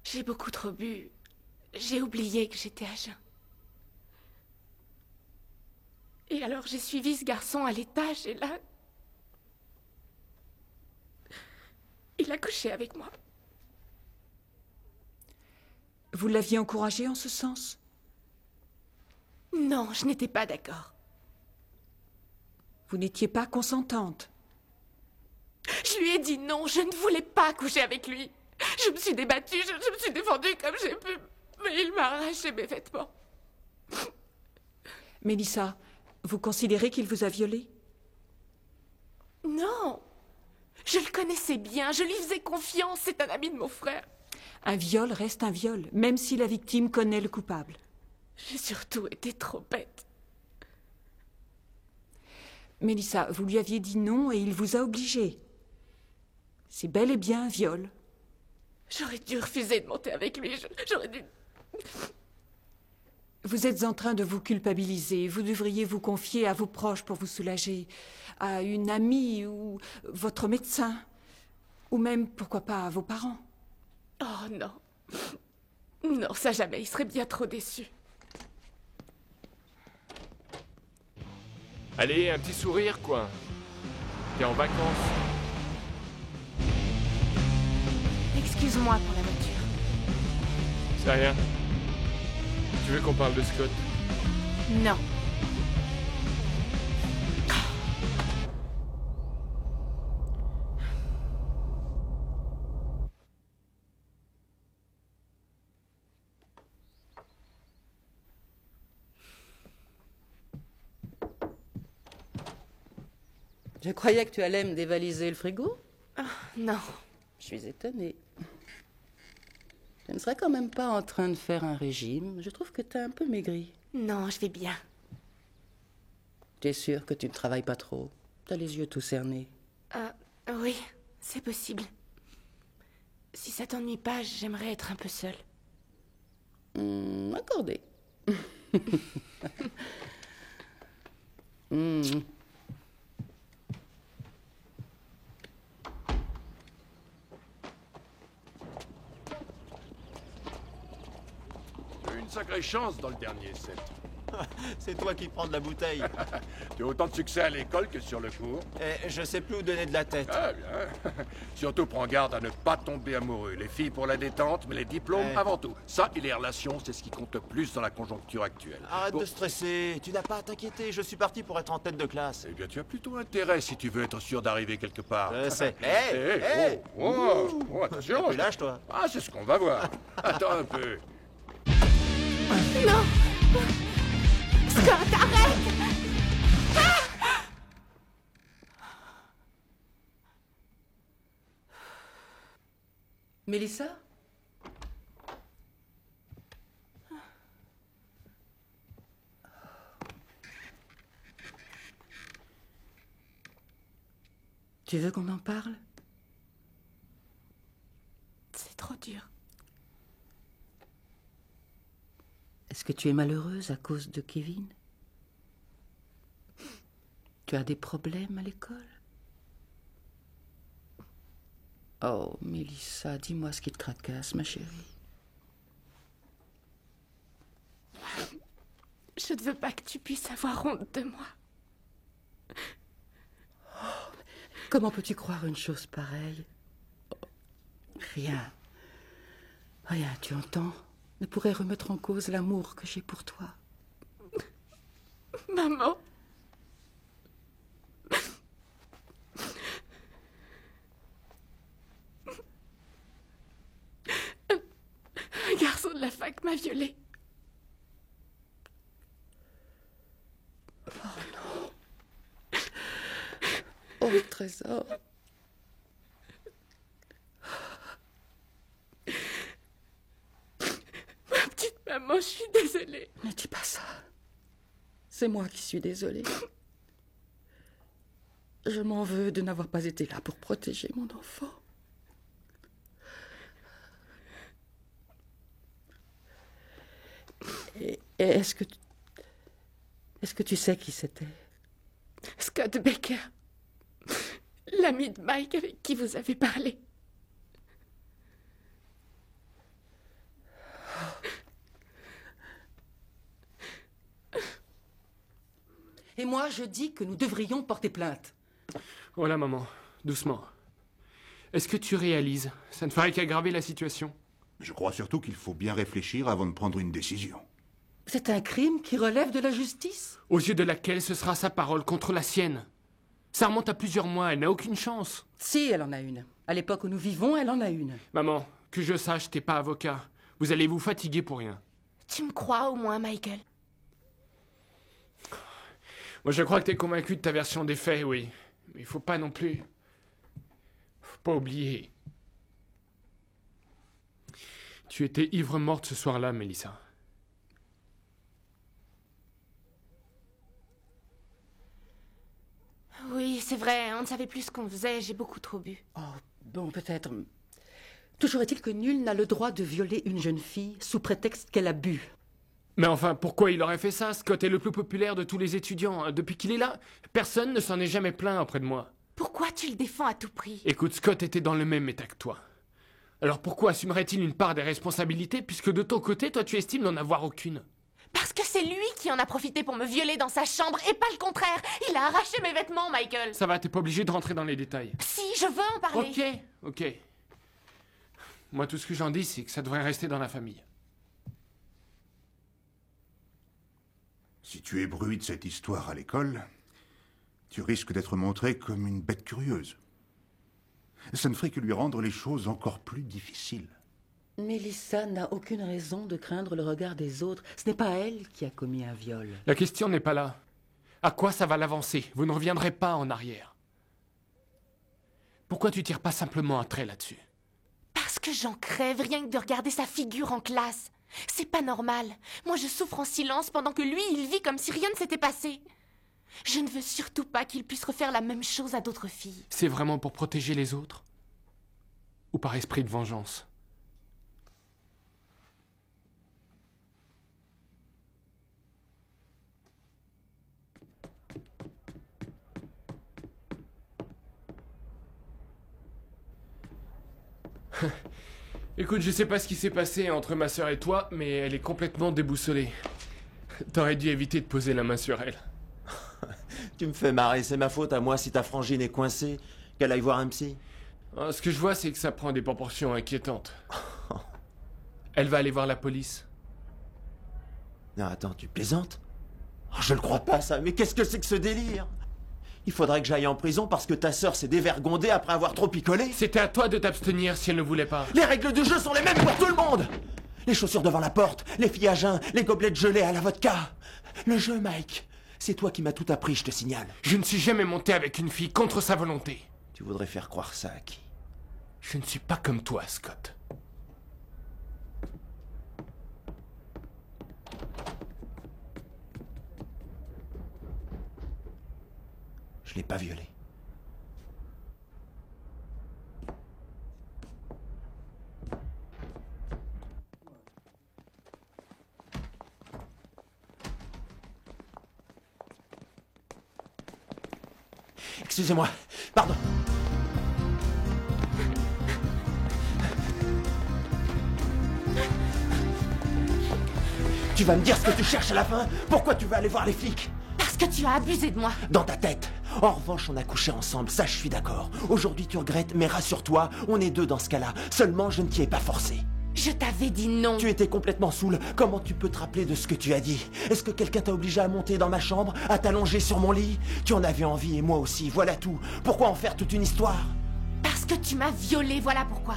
J'ai beaucoup trop bu. J'ai oublié que j'étais à jeun. Et alors j'ai suivi ce garçon à l'étage et là... il a couché avec moi. Vous l'aviez encouragé en ce sens? Non, je n'étais pas d'accord. Vous n'étiez pas consentante? Je lui ai dit non, je ne voulais pas coucher avec lui. Je me suis débattue, je me suis défendue comme j'ai pu, mais il m'a arraché mes vêtements. Mélissa, vous considérez qu'il vous a violée? Non, je le connaissais bien, je lui faisais confiance, c'est un ami de mon frère. Un viol reste un viol, même si la victime connaît le coupable. J'ai surtout été trop bête. Mélissa, vous lui aviez dit non et il vous a obligé. C'est bel et bien un viol. J'aurais dû refuser de monter avec lui, j'aurais dû... Vous êtes en train de vous culpabiliser. Vous devriez vous confier à vos proches pour vous soulager, à une amie ou votre médecin, ou même, pourquoi pas, à vos parents. Oh non. Non, ça jamais, il serait bien trop déçu. Allez, un petit sourire, quoi. T'es en vacances. Excuse-moi pour la voiture. C'est rien. Tu veux qu'on parle de Scott? Non. Je croyais que tu allais me dévaliser le frigo. Oh, non. Je suis étonnée. Tu ne serais quand même pas en train de faire un régime. Je trouve que t'as un peu maigri. Non, je vais bien. T'es sûre que tu ne travailles pas trop? T'as les yeux tout cernés. Oui, c'est possible. Si ça t'ennuie pas, j'aimerais être un peu seule. Accordé. Une sacrée chance dans le dernier set. C'est toi qui prends de la bouteille. Tu as autant de succès à l'école que sur le cours. Et je sais plus où donner de la tête. Ah bien. Surtout prends garde à ne pas tomber amoureux. Les filles pour la détente, mais les diplômes avant tout. Ça et les relations, c'est ce qui compte le plus dans la conjoncture actuelle. Arrête de stresser, tu n'as pas à t'inquiéter, je suis parti pour être en tête de classe. Eh bien, tu as plutôt intérêt si tu veux être sûr d'arriver quelque part. Je sais. Attention. Lâche-toi. Ah, c'est ce qu'on va voir. Attends un peu. Non! Scott, arrête! Mélissa? Tu veux qu'on en parle? C'est trop dur. Est-ce que tu es malheureuse à cause de Kevin? Tu as des problèmes à l'école? Oh, Mélissa, dis-moi ce qui te tracasse, ma chérie. Je ne veux pas que tu puisses avoir honte de moi. Comment peux-tu croire une chose pareille? Rien, tu entends, ne pourrait remettre en cause l'amour que j'ai pour toi. Maman. Un garçon de la fac m'a violée. Oh non. Oh, trésor. Ma petite maman, je suis désolée. Ne dis pas ça. C'est moi qui suis désolée. Je m'en veux de n'avoir pas été là pour protéger mon enfant. Et est-ce que tu sais qui c'était? Scott Baker. L'ami de Mike avec qui vous avez parlé. Et moi, je dis que nous devrions porter plainte. Oh là, maman, doucement. Est-ce que tu réalises? Ça ne ferait qu'aggraver la situation. Je crois surtout qu'il faut bien réfléchir avant de prendre une décision. C'est un crime qui relève de la justice. Aux yeux de laquelle ce sera sa parole contre la sienne. Ça remonte à plusieurs mois, elle n'a aucune chance. Si, elle en a une. À l'époque où nous vivons, elle en a une. Maman, que je sache, t'es pas avocat. Vous allez vous fatiguer pour rien. Tu me crois au moins, Michael? Moi, je crois que t'es convaincu de ta version des faits, oui. Mais il faut pas non plus... Faut pas oublier. Tu étais ivre-morte ce soir-là, Mélissa. Oui, c'est vrai, on ne savait plus ce qu'on faisait, j'ai beaucoup trop bu. Oh, bon, peut-être. Toujours est-il que nul n'a le droit de violer une jeune fille sous prétexte qu'elle a bu. Mais enfin, pourquoi il aurait fait ça? Scott est le plus populaire de tous les étudiants. Depuis qu'il est là, personne ne s'en est jamais plaint auprès de moi. Pourquoi tu le défends à tout prix? Écoute, Scott était dans le même état que toi. Alors pourquoi assumerait-il une part des responsabilités puisque de ton côté, toi tu estimes n'en avoir aucune? Parce que c'est lui qui en a profité pour me violer dans sa chambre et pas le contraire. Il a arraché mes vêtements, Michael. Ça va, t'es pas obligé de rentrer dans les détails. Si, je veux en parler. Ok. Moi, tout ce que j'en dis, c'est que ça devrait rester dans la famille. Si tu es bruit de cette histoire à l'école, tu risques d'être montré comme une bête curieuse. Ça ne ferait que lui rendre les choses encore plus difficiles. Mélissa n'a aucune raison de craindre le regard des autres. Ce n'est pas elle qui a commis un viol. La question n'est pas là. À quoi ça va l'avancer? Vous ne reviendrez pas en arrière. Pourquoi tu tires pas simplement un trait là-dessus? Parce que j'en crève rien que de regarder sa figure en classe. C'est pas normal. Moi, je souffre en silence pendant que lui, il vit comme si rien ne s'était passé. Je ne veux surtout pas qu'il puisse refaire la même chose à d'autres filles. C'est vraiment pour protéger les autres? Ou par esprit de vengeance? Écoute, je sais pas ce qui s'est passé entre ma sœur et toi, mais elle est complètement déboussolée. T'aurais dû éviter de poser la main sur elle. Tu me fais marrer, c'est ma faute à moi si ta frangine est coincée, qu'elle aille voir un psy. Ce que je vois, c'est que ça prend des proportions inquiétantes. Elle va aller voir la police. Non, attends, tu plaisantes? Oh, je le crois pas, ça, mais qu'est-ce que c'est que ce délire? Il faudrait que j'aille en prison parce que ta sœur s'est dévergondée après avoir trop picolé. C'était à toi de t'abstenir si elle ne voulait pas. Les règles du jeu sont les mêmes pour tout le monde. Les chaussures devant la porte, les filles à jeun, les gobelets de gelée à la vodka. Le jeu, Mike, c'est toi qui m'as tout appris, je te signale. Je ne suis jamais monté avec une fille contre sa volonté. Tu voudrais faire croire ça à qui? Je ne suis pas comme toi, Scott. Je l'ai pas violée. Excusez-moi, pardon. Tu vas me dire ce que tu cherches à la fin? Pourquoi tu veux aller voir les flics? Parce que tu as abusé de moi. Dans ta tête. En revanche, on a couché ensemble, ça je suis d'accord. Aujourd'hui tu regrettes, mais rassure-toi, on est deux dans ce cas-là. Seulement, je ne t'y ai pas forcé. Je t'avais dit non. Tu étais complètement saoul. Comment tu peux te rappeler de ce que tu as dit? Est-ce que quelqu'un t'a obligé à monter dans ma chambre, à t'allonger sur mon lit? Tu en avais envie et moi aussi, voilà tout. Pourquoi en faire toute une histoire? Parce que tu m'as violée, voilà pourquoi.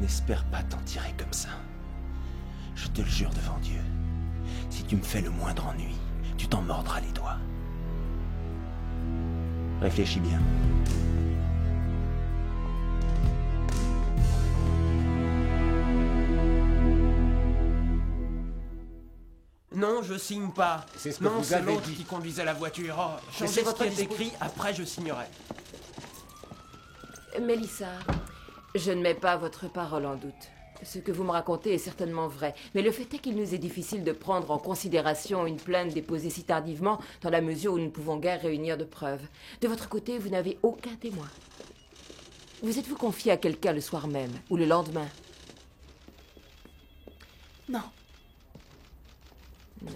N'espère pas t'en tirer comme ça. Je te le jure devant Dieu. Si tu me fais le moindre ennui, tu t'en mordras les doigts. Réfléchis bien. Non, je signe pas. C'est ce que non, vous c'est avez l'autre dit. qui conduisait la voiture. Oh, Changez changez ce votre qui est discours. écrit, après je signerai. Mélissa, je ne mets pas votre parole en doute. Ce que vous me racontez est certainement vrai, mais le fait est qu'il nous est difficile de prendre en considération une plainte déposée si tardivement, dans la mesure où nous ne pouvons guère réunir de preuves. De votre côté, vous n'avez aucun témoin. Vous êtes-vous confié à quelqu'un le soir même, ou le lendemain? Non. Non.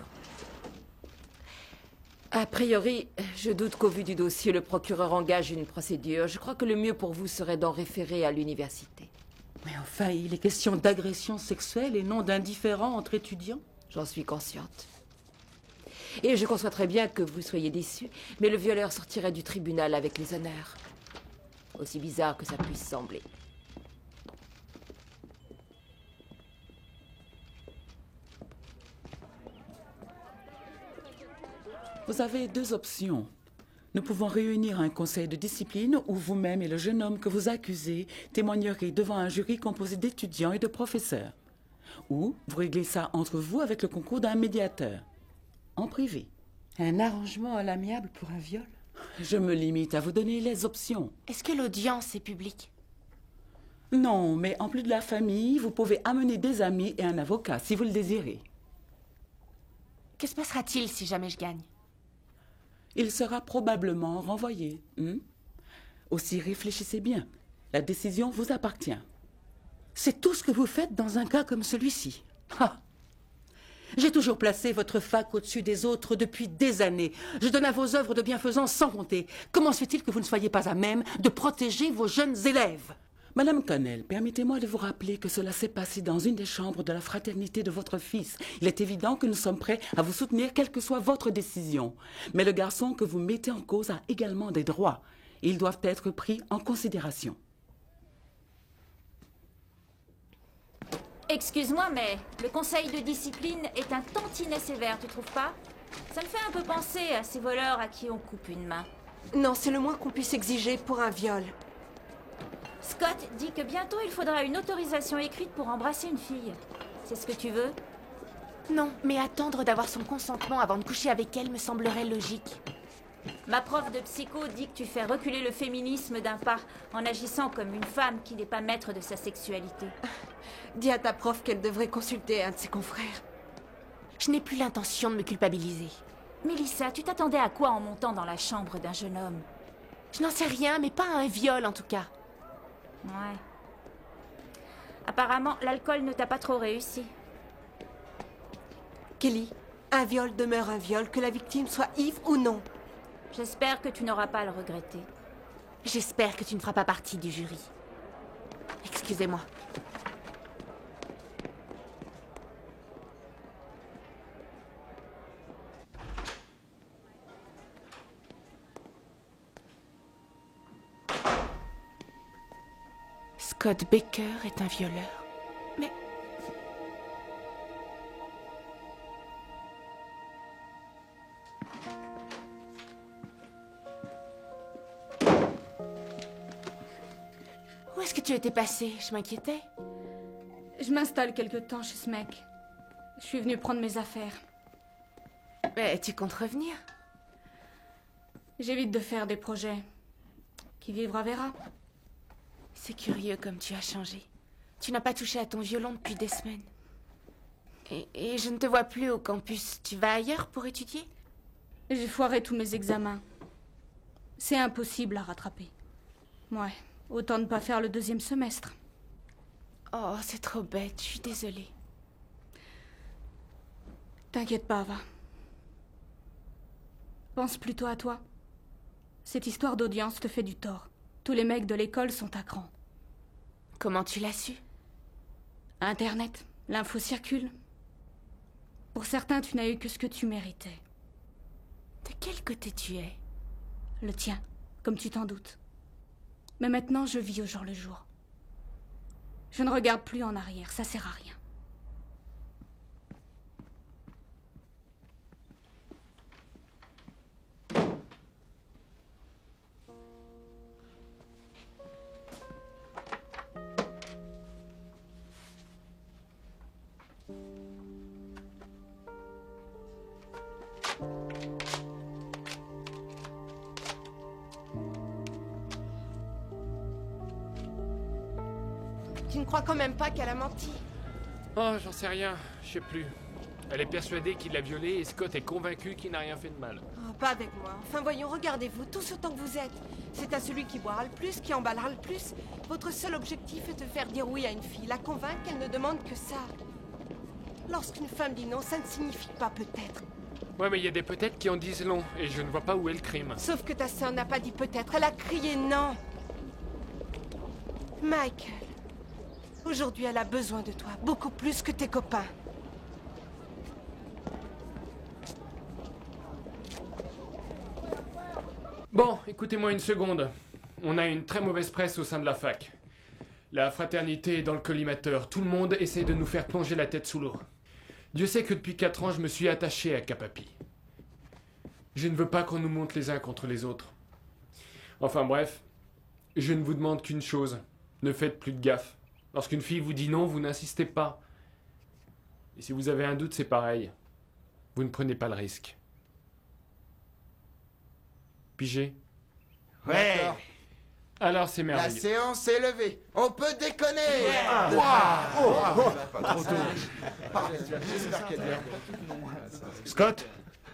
A priori, je doute qu'au vu du dossier, le procureur engage une procédure. Je crois que le mieux pour vous serait d'en référer à l'université. Mais enfin, il est question d'agression sexuelle et non d'indifférent entre étudiants. J'en suis consciente. Et je conçois très bien que vous soyez déçus, mais le violeur sortirait du tribunal avec les honneurs. Aussi bizarre que ça puisse sembler. Vous avez deux options. Nous pouvons réunir un conseil de discipline où vous-même et le jeune homme que vous accusez témoignerez devant un jury composé d'étudiants et de professeurs. Ou vous réglez ça entre vous avec le concours d'un médiateur. En privé. Un arrangement à l'amiable pour un viol? Je me limite à vous donner les options. Est-ce que l'audience est publique? Non, mais en plus de la famille, vous pouvez amener des amis et un avocat si vous le désirez. Que se passera-t-il si jamais je gagne? Il sera probablement renvoyé. Aussi, réfléchissez bien. La décision vous appartient. C'est tout ce que vous faites dans un cas comme celui-ci. J'ai toujours placé votre fac au-dessus des autres depuis des années. Je donne à vos œuvres de bienfaisance sans compter. Comment se fait-il que vous ne soyez pas à même de protéger vos jeunes élèves? Madame Connell, permettez-moi de vous rappeler que cela s'est passé dans une des chambres de la fraternité de votre fils. Il est évident que nous sommes prêts à vous soutenir quelle que soit votre décision. Mais le garçon que vous mettez en cause a également des droits. Ils doivent être pris en considération. Excuse-moi, mais le conseil de discipline est un tantinet sévère, tu trouves pas? Ça me fait un peu penser à ces voleurs à qui on coupe une main. Non, c'est le moins qu'on puisse exiger pour un viol. Scott dit que bientôt il faudra une autorisation écrite pour embrasser une fille. C'est ce que tu veux? Non, mais attendre d'avoir son consentement avant de coucher avec elle me semblerait logique. Ma prof de psycho dit que tu fais reculer le féminisme d'un pas en agissant comme une femme qui n'est pas maître de sa sexualité. Dis à ta prof qu'elle devrait consulter un de ses confrères. Je n'ai plus l'intention de me culpabiliser. Mélissa, tu t'attendais à quoi en montant dans la chambre d'un jeune homme? Je n'en sais rien, mais pas à un viol en tout cas. Ouais. Apparemment, l'alcool ne t'a pas trop réussi. Kelly, un viol demeure un viol, que la victime soit ivre ou non. J'espère que tu n'auras pas à le regretter. J'espère que tu ne feras pas partie du jury. Excusez-moi. Scott Baker est un violeur. Mais... Où est-ce que tu étais passé? Je m'inquiétais. Je m'installe quelque temps chez ce mec. Je suis venue prendre mes affaires. Mais tu comptes revenir? J'évite de faire des projets. Qui vivra verra. C'est curieux comme tu as changé. Tu n'as pas touché à ton violon depuis des semaines. Et je ne te vois plus au campus. Tu vas ailleurs pour étudier? J'ai foiré tous mes examens. C'est impossible à rattraper. Ouais, autant ne pas faire le deuxième semestre. Oh, c'est trop bête. Je suis désolée. T'inquiète pas, va. Pense plutôt à toi. Cette histoire d'audience te fait du tort. Tous les mecs de l'école sont à cran. Comment tu l'as su? Internet. L'info circule. Pour certains, tu n'as eu que ce que tu méritais. De quel côté tu es? Le tien, comme tu t'en doutes. Mais maintenant, je vis au jour le jour. Je ne regarde plus en arrière, ça sert à rien. Tu ne crois quand même pas qu'elle a menti? Oh, j'en sais rien, je sais plus. Elle est persuadée qu'il l'a violée et Scott est convaincu qu'il n'a rien fait de mal. Oh, pas avec moi. Enfin voyons, regardez-vous, tous autant que vous êtes. C'est à celui qui boira le plus, qui emballera le plus. Votre seul objectif est de faire dire oui à une fille, la convaincre qu'elle ne demande que ça. Lorsqu'une femme dit non, ça ne signifie pas peut-être. Ouais, mais il y a des peut-être qui en disent long, et je ne vois pas où est le crime. Sauf que ta sœur n'a pas dit peut-être, elle a crié non. Michael, aujourd'hui elle a besoin de toi, beaucoup plus que tes copains. Bon, écoutez-moi une seconde. On a une très mauvaise presse au sein de la fac. La fraternité est dans le collimateur. Tout le monde essaie de nous faire plonger la tête sous l'eau. Dieu sait que depuis 4 ans, je me suis attaché à Capapi. Je ne veux pas qu'on nous monte les uns contre les autres. Enfin bref, je ne vous demande qu'une chose. Ne faites plus de gaffe. Lorsqu'une fille vous dit non, vous n'insistez pas. Et si vous avez un doute, c'est pareil. Vous ne prenez pas le risque. Pigé? Ouais. Alors c'est La merveilleux. séance est levée. On peut déconner. Trop tôt. Scott?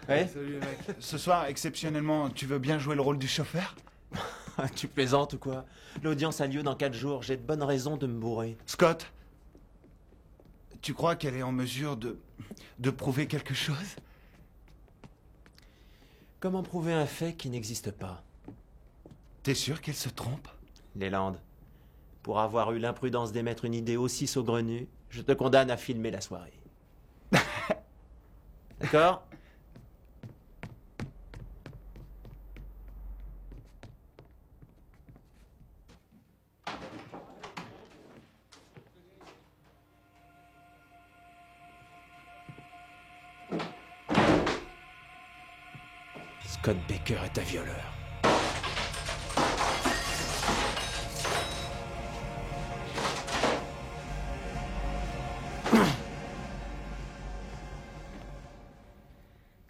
Ouais? Salut mec. Ce soir, exceptionnellement, tu veux bien jouer le rôle du chauffeur? Tu plaisantes ou quoi? L'audience a lieu dans 4 jours, j'ai de bonnes raisons de me bourrer. Scott? Tu crois qu'elle est en mesure de prouver quelque chose? Comment prouver un fait qui n'existe pas? T'es sûr qu'elle se trompe? Leland, pour avoir eu l'imprudence d'émettre une idée aussi saugrenue, je te condamne à filmer la soirée. D'accord? Scott Baker est un violeur.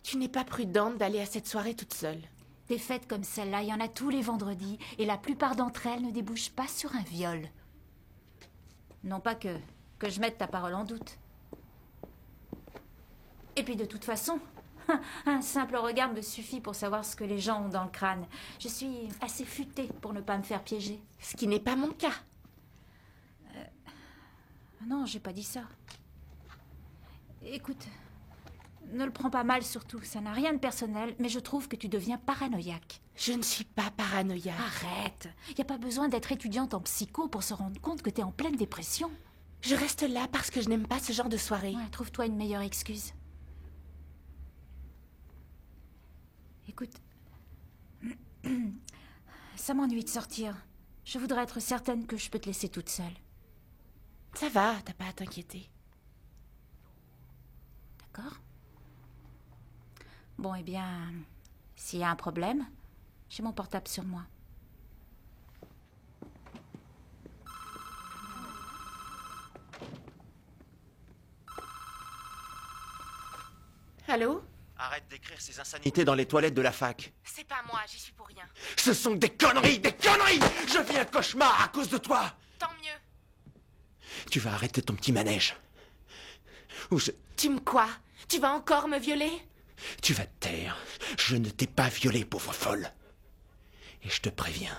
Tu n'es pas prudente d'aller à cette soirée toute seule. Des fêtes comme celle-là, il y en a tous les vendredis, et la plupart d'entre elles ne débouchent pas sur un viol. Non pas que je mette ta parole en doute. Et puis de toute façon, un simple regard me suffit pour savoir ce que les gens ont dans le crâne. Je suis assez futée pour ne pas me faire piéger. Ce qui n'est pas mon cas. Non, j'ai pas dit ça. Écoute, ne le prends pas mal surtout, ça n'a rien de personnel, mais je trouve que tu deviens paranoïaque. Je ne suis pas paranoïaque. Arrête, y a pas besoin d'être étudiante en psycho pour se rendre compte que t'es en pleine dépression. Je reste là parce que je n'aime pas ce genre de soirée. Ouais, trouve-toi une meilleure excuse. Écoute, ça m'ennuie de sortir. Je voudrais être certaine que je peux te laisser toute seule. Ça va, t'as pas à t'inquiéter. D'accord? Bon, eh bien, s'il y a un problème, j'ai mon portable sur moi. Allô? Arrête d'écrire ces insanités dans les toilettes de la fac. C'est pas moi, j'y suis pour rien. Ce sont des conneries, des conneries! Je vis un cauchemar à cause de toi! Tant mieux. Tu vas arrêter ton petit manège. Ou je... Tu me quoi? Tu vas encore me violer? Tu vas te taire. Je ne t'ai pas violée, pauvre folle. Et je te préviens,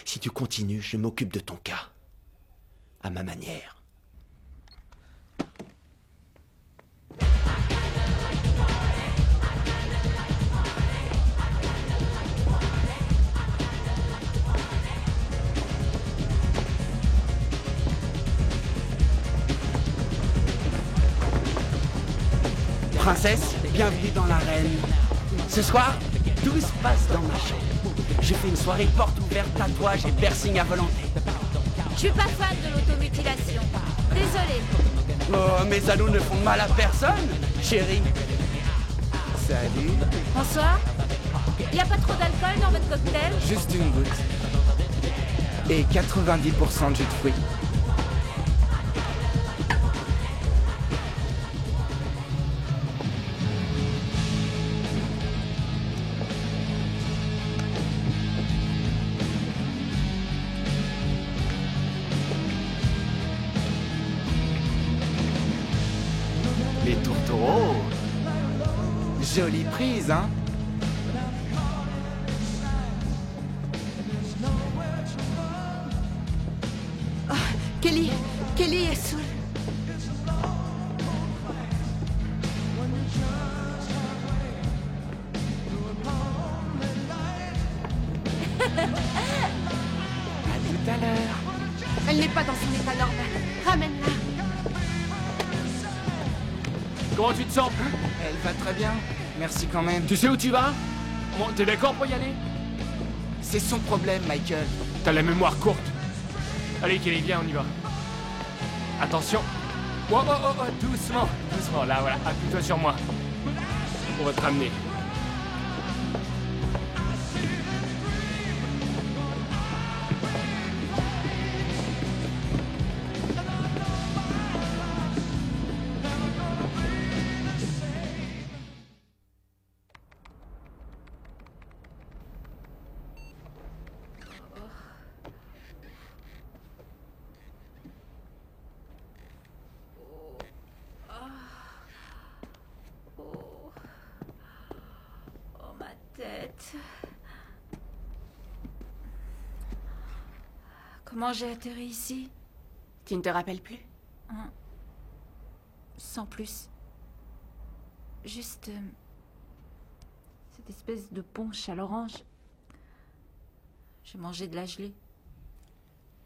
si tu continues, je m'occupe de ton cas. À ma manière. Princesse, bienvenue dans l'arène. Ce soir, tout se passe dans ma chambre. Je fais une soirée porte ouverte, tatouage et piercing à volonté. Je suis pas fan de l'automutilation. Désolée. Oh, mes anneaux ne font mal à personne, chérie. Salut. Bonsoir. Y a pas trop d'alcool dans votre cocktail? Juste une goutte. Et 90% de jus de fruits. Les tourtereaux. Jolie prise, hein? Oh, Kelly est saoule. Elle n'est pas dans son état normal. Ramène-la. Comment tu te sens? Elle va très bien. Merci quand même. Tu sais où tu vas? Bon, t'es d'accord pour y aller? C'est son problème, Michael. T'as la mémoire courte. Allez, Kelly, viens, on y va. Attention. Oh, oh, oh, oh, doucement, doucement. Là, voilà, appuie-toi sur moi. On va te ramener. Comment j'ai atterri ici? Tu ne te rappelles plus? Sans plus. Juste... cette espèce de punch à l'orange. J'ai mangé de la gelée.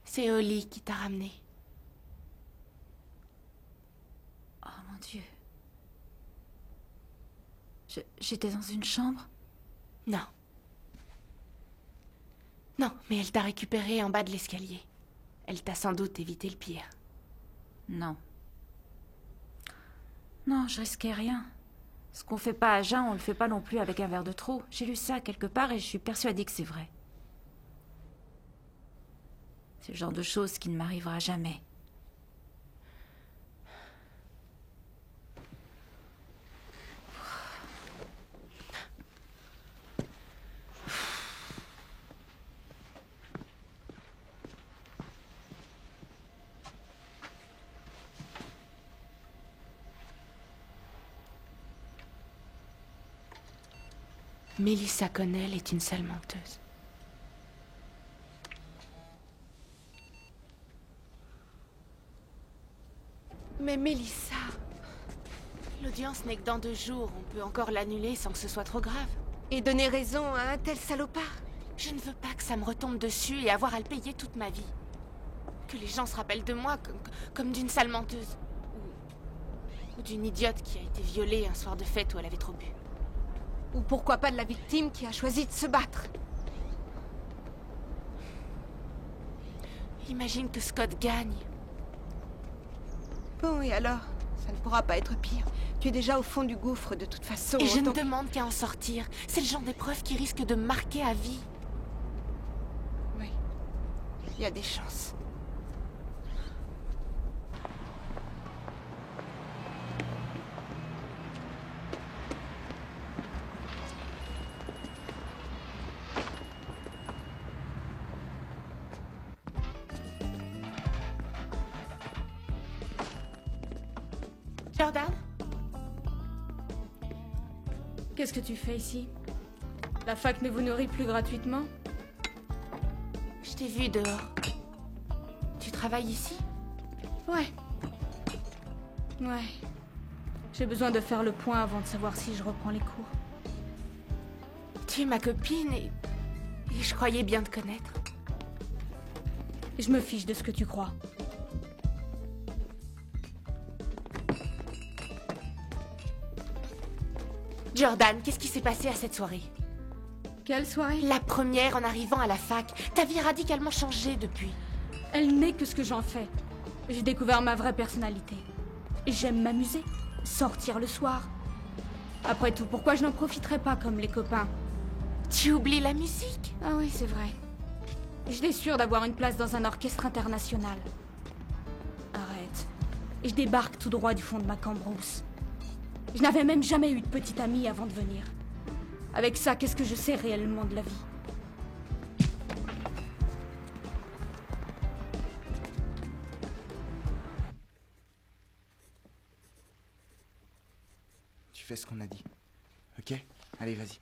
C'est Holly qui t'a ramené. Oh mon Dieu. J'étais dans une chambre? Non. Non, mais elle t'a récupéré en bas de l'escalier. Elle t'a sans doute évité le pire. Non. Non, je risquais rien. Ce qu'on fait pas à jeun, on le fait pas non plus avec un verre de trop. J'ai lu ça quelque part et je suis persuadée que c'est vrai. C'est le genre de chose qui ne m'arrivera jamais. Melissa Connell est une sale menteuse. Mais Melissa, l'audience n'est que dans 2 jours. On peut encore l'annuler sans que ce soit trop grave. Et donner raison à un tel salopard. Je ne veux pas que ça me retombe dessus et avoir à le payer toute ma vie. Que les gens se rappellent de moi comme d'une sale menteuse. Ou d'une idiote qui a été violée un soir de fête où elle avait trop bu. Ou pourquoi pas de la victime qui a choisi de se battre. Imagine que Scott gagne. Bon, et alors? Ça ne pourra pas être pire. Tu es déjà au fond du gouffre de toute façon. Et je ne demande qu'à en sortir. C'est le genre d'épreuve qui risque de me marquer à vie. Oui. Il y a des chances. Jordan? Qu'est-ce que tu fais ici? La fac ne vous nourrit plus gratuitement? Je t'ai vu dehors. Tu travailles ici? Ouais. Ouais. J'ai besoin de faire le point avant de savoir si je reprends les cours. Tu es ma copine et je croyais bien te connaître. Je me fiche de ce que tu crois. Jordan, qu'est-ce qui s'est passé à cette soirée? Quelle soirée? La première en arrivant à la fac. Ta vie a radicalement changé depuis. Elle n'est que ce que j'en fais. J'ai découvert ma vraie personnalité. J'aime m'amuser, sortir le soir. Après tout, pourquoi je n'en profiterais pas comme les copains? Tu oublies la musique? Ah oui, c'est vrai. J'étais sûre d'avoir une place dans un orchestre international. Arrête. Je débarque tout droit du fond de ma cambrousse. Je n'avais même jamais eu de petite amie avant de venir. Avec ça, qu'est-ce que je sais réellement de la vie? Tu fais ce qu'on a dit. Ok? Allez, vas-y.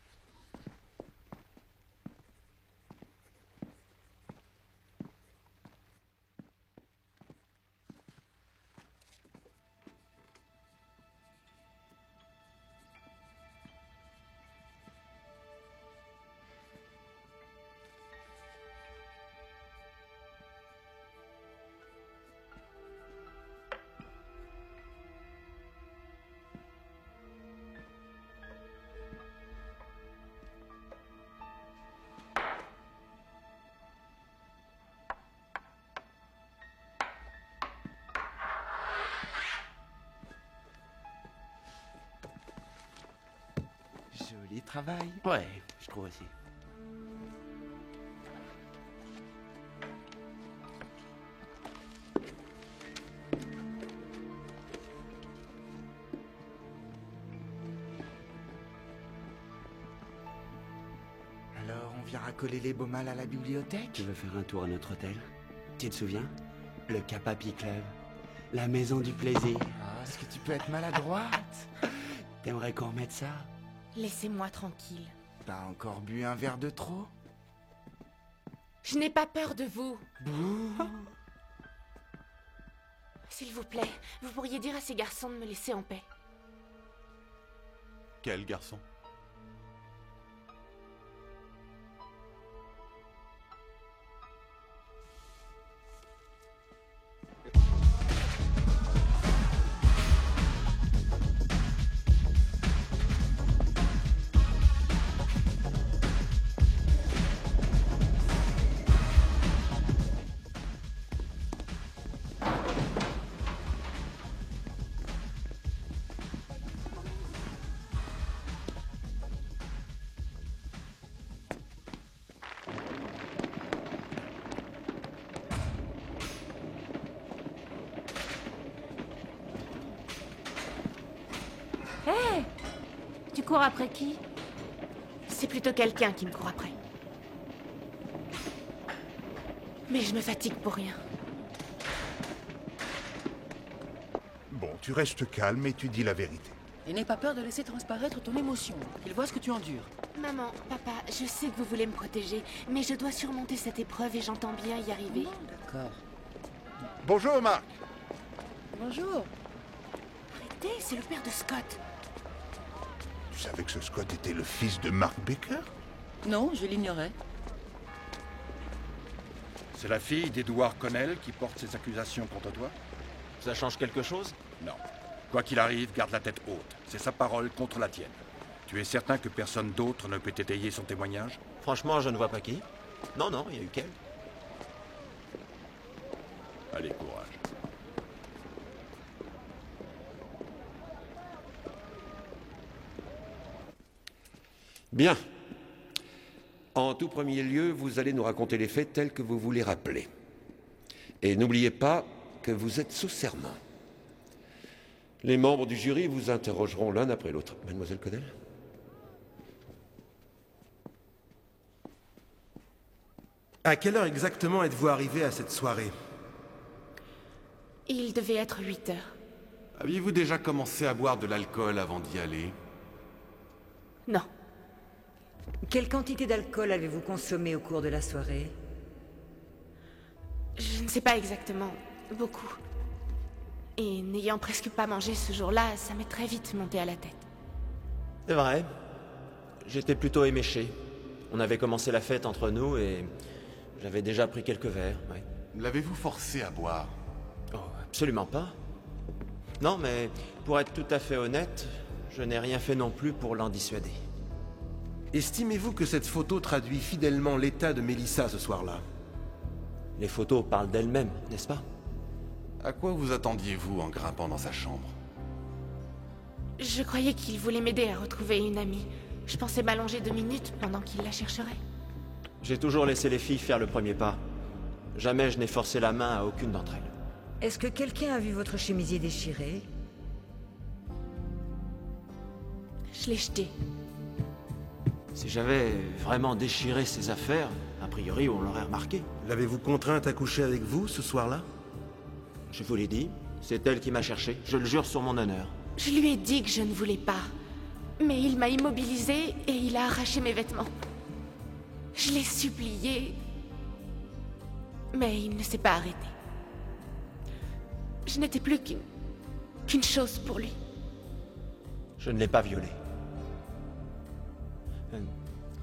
joli travail. Ouais, je trouve aussi. Alors, on vient racoler les beaux mâles à la bibliothèque? Tu veux faire un tour à notre hôtel? Tu te souviens? Le Cap Happy Club. La maison du plaisir. Ah, est-ce que tu peux être maladroite? T'aimerais qu'on remette ça? Laissez-moi tranquille. T'as encore bu un verre de trop? Je n'ai pas peur de vous. S'il vous plaît, vous pourriez dire à ces garçons de me laisser en paix. Quel garçon? Hé! Tu cours après qui? C'est plutôt quelqu'un qui me court après. Mais je me fatigue pour rien. Bon, tu restes calme et tu dis la vérité. Et n'aie pas peur de laisser transparaître ton émotion. Il voit ce que tu endures. Maman, papa, je sais que vous voulez me protéger, mais je dois surmonter cette épreuve et j'entends bien y arriver. D'accord. Bonjour, Marc. Bonjour. Arrêtez, c'est le père de Scott. Tu savais que ce Scott était le fils de Mark Baker? Non, je l'ignorais. C'est la fille d'Edward Connell qui porte ces accusations contre toi? Ça change quelque chose? Non. Quoi qu'il arrive, garde la tête haute. C'est sa parole contre la tienne. Tu es certain que personne d'autre ne peut étayer son témoignage? Franchement, je ne vois pas qui. Non, non, il y a eu qu'elle. Allez, courage. Bien. En tout premier lieu, vous allez nous raconter les faits tels que vous vous les rappelez. Et n'oubliez pas que vous êtes sous serment. Les membres du jury vous interrogeront l'un après l'autre. Mademoiselle Connell? À quelle heure exactement êtes-vous arrivé à cette soirée? Il devait être 8 heures. Aviez-vous déjà commencé à boire de l'alcool avant d'y aller? Non. Quelle quantité d'alcool avez-vous consommé au cours de la soirée? Je ne sais pas exactement. Beaucoup. Et n'ayant presque pas mangé ce jour-là, ça m'est très vite monté à la tête. C'est vrai. J'étais plutôt éméché. On avait commencé la fête entre nous et j'avais déjà pris quelques verres, ouais. L'avez-vous forcé à boire? Oh, absolument pas. Non, mais pour être tout à fait honnête, je n'ai rien fait non plus pour l'en dissuader. Estimez-vous que cette photo traduit fidèlement l'état de Melissa ce soir-là? Les photos parlent d'elles-mêmes, n'est-ce pas? À quoi vous attendiez-vous en grimpant dans sa chambre? Je croyais qu'il voulait m'aider à retrouver une amie. Je pensais m'allonger 2 minutes pendant qu'il la chercherait. J'ai toujours laissé les filles faire le premier pas. Jamais je n'ai forcé la main à aucune d'entre elles. Est-ce que quelqu'un a vu votre chemisier déchiré? Je l'ai jeté. Si j'avais vraiment déchiré ses affaires, a priori on l'aurait remarqué. L'avez-vous contrainte à coucher avec vous ce soir-là? Je vous l'ai dit, c'est elle qui m'a cherché, je le jure sur mon honneur. Je lui ai dit que je ne voulais pas. Mais il m'a immobilisée et il a arraché mes vêtements. Je l'ai supplié. Mais il ne s'est pas arrêté. Je n'étais plus qu'une chose pour lui. Je ne l'ai pas violée.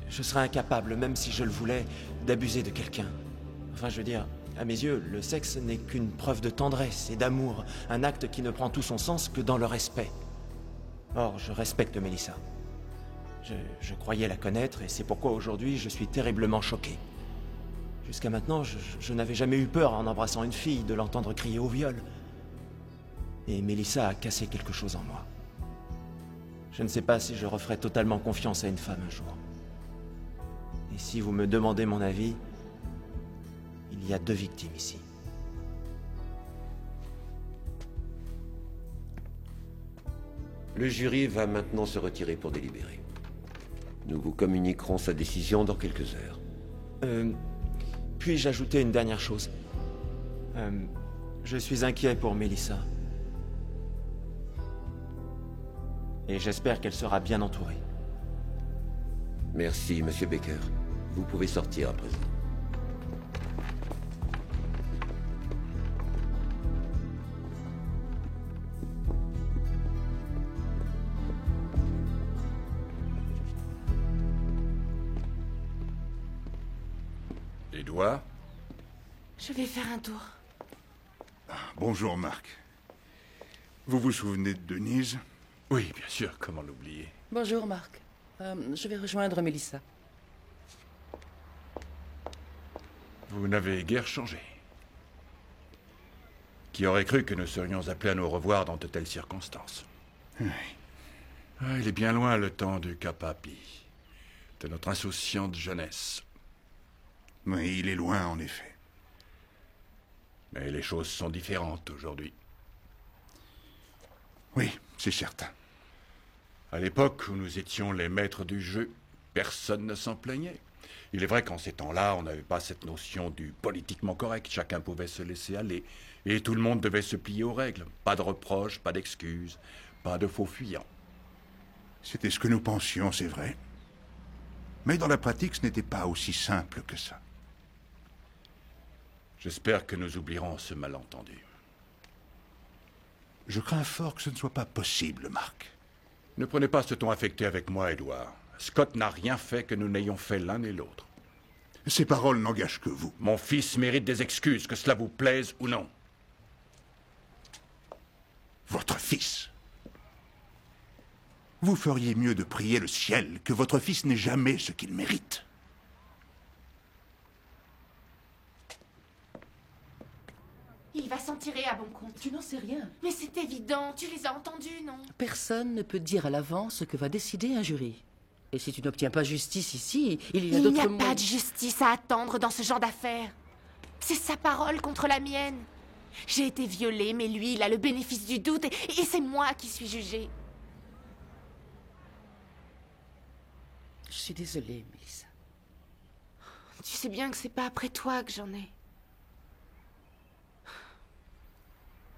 Je serais incapable, même si je le voulais, d'abuser de quelqu'un. Enfin, je veux dire, à mes yeux, le sexe n'est qu'une preuve de tendresse et d'amour, un acte qui ne prend tout son sens que dans le respect. Or, je respecte Melissa. Je croyais la connaître et c'est pourquoi aujourd'hui je suis terriblement choqué. Jusqu'à maintenant, je n'avais jamais eu peur en embrassant une fille de l'entendre crier au viol. Et Melissa a cassé quelque chose en moi. Je ne sais pas si je referai totalement confiance à une femme un jour. Et si vous me demandez mon avis, il y a 2 victimes ici. Le jury va maintenant se retirer pour délibérer. Nous vous communiquerons sa décision dans quelques heures. Puis-je ajouter une dernière chose? Je suis inquiet pour Melissa. Et j'espère qu'elle sera bien entourée. Merci, Monsieur Baker. Vous pouvez sortir à présent. Edouard? Je vais faire un tour. Bonjour, Marc. Vous vous souvenez de Denise? Oui, bien sûr, comment l'oublier? Bonjour, Marc. Je vais rejoindre Melissa. Vous n'avez guère changé. Qui aurait cru que nous serions appelés à nous revoir dans de telles circonstances? Oui. Ah, il est bien loin le temps du Capapi, de notre insouciante jeunesse. Oui, il est loin, en effet. Mais les choses sont différentes aujourd'hui. Oui, c'est certain. À l'époque où nous étions les maîtres du jeu, personne ne s'en plaignait. Il est vrai qu'en ces temps-là, on n'avait pas cette notion du politiquement correct. Chacun pouvait se laisser aller. Et tout le monde devait se plier aux règles. Pas de reproches, pas d'excuses, pas de faux fuyants. C'était ce que nous pensions, c'est vrai. Mais dans la pratique, ce n'était pas aussi simple que ça. J'espère que nous oublierons ce malentendu. Je crains fort que ce ne soit pas possible, Marc. Ne prenez pas ce ton affecté avec moi, Edouard. Scott n'a rien fait que nous n'ayons fait l'un et l'autre. Ces paroles n'engagent que vous. Mon fils mérite des excuses, que cela vous plaise ou non. Votre fils? Vous feriez mieux de prier le ciel que votre fils n'ait jamais ce qu'il mérite. Il va s'en tirer à bon compte. Tu n'en sais rien. Mais c'est évident, tu les as entendus, non? Personne ne peut dire à l'avance ce que va décider un jury. Et si tu n'obtiens pas justice ici, il y a Il d'autres n'y a moyens. pas de justice à attendre dans ce genre d'affaires. C'est sa parole contre la mienne. J'ai été violée, mais lui, il a le bénéfice du doute et c'est moi qui suis jugée. Je suis désolée, Melissa. Tu sais bien que c'est pas après toi que j'en ai.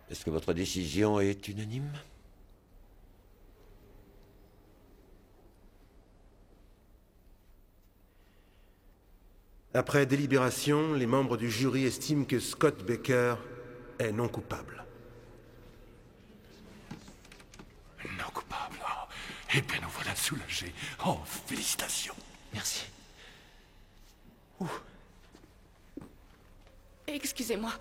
Est-ce que votre décision est unanime? Après délibération, les membres du jury estiment que Scott Baker est non coupable. Non coupable. Oh. Eh bien, nous voilà soulagés. Oh, félicitations. Merci. Excusez-moi.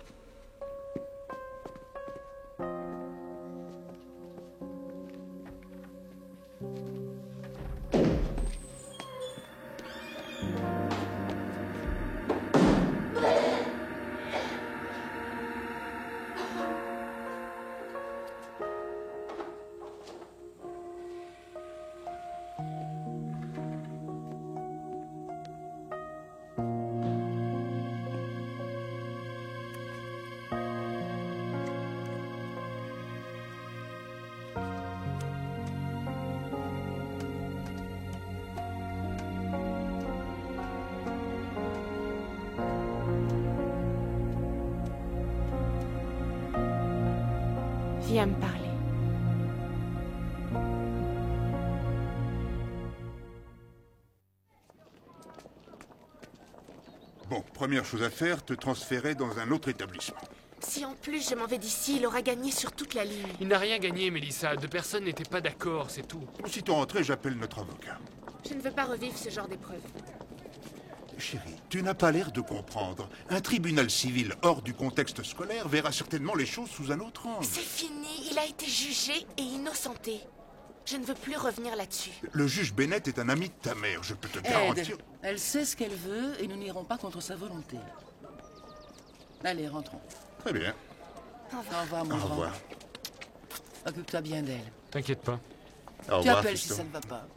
Viens me parler. Bon, première chose à faire, te transférer dans un autre établissement. Si en plus je m'en vais d'ici, il aura gagné sur toute la ligne. Il n'a rien gagné, Melissa. 2 personnes n'étaient pas d'accord, c'est tout. Aussitôt rentré, j'appelle notre avocat. Je ne veux pas revivre ce genre d'épreuve. Chérie, tu n'as pas l'air de comprendre. Un tribunal civil hors du contexte scolaire verra certainement les choses sous un autre angle. C'est fini, il a été jugé et innocenté. Je ne veux plus revenir là-dessus. Le juge Bennett est un ami de ta mère, je peux te garantir. Ed, elle sait ce qu'elle veut et nous n'irons pas contre sa volonté. Allez, rentrons. Très bien. Au revoir, mon Au grand. revoir. Occupe-toi bien d'elle. T'inquiète pas. Au Tu revoir, appelles si fiston. ça ne va pas.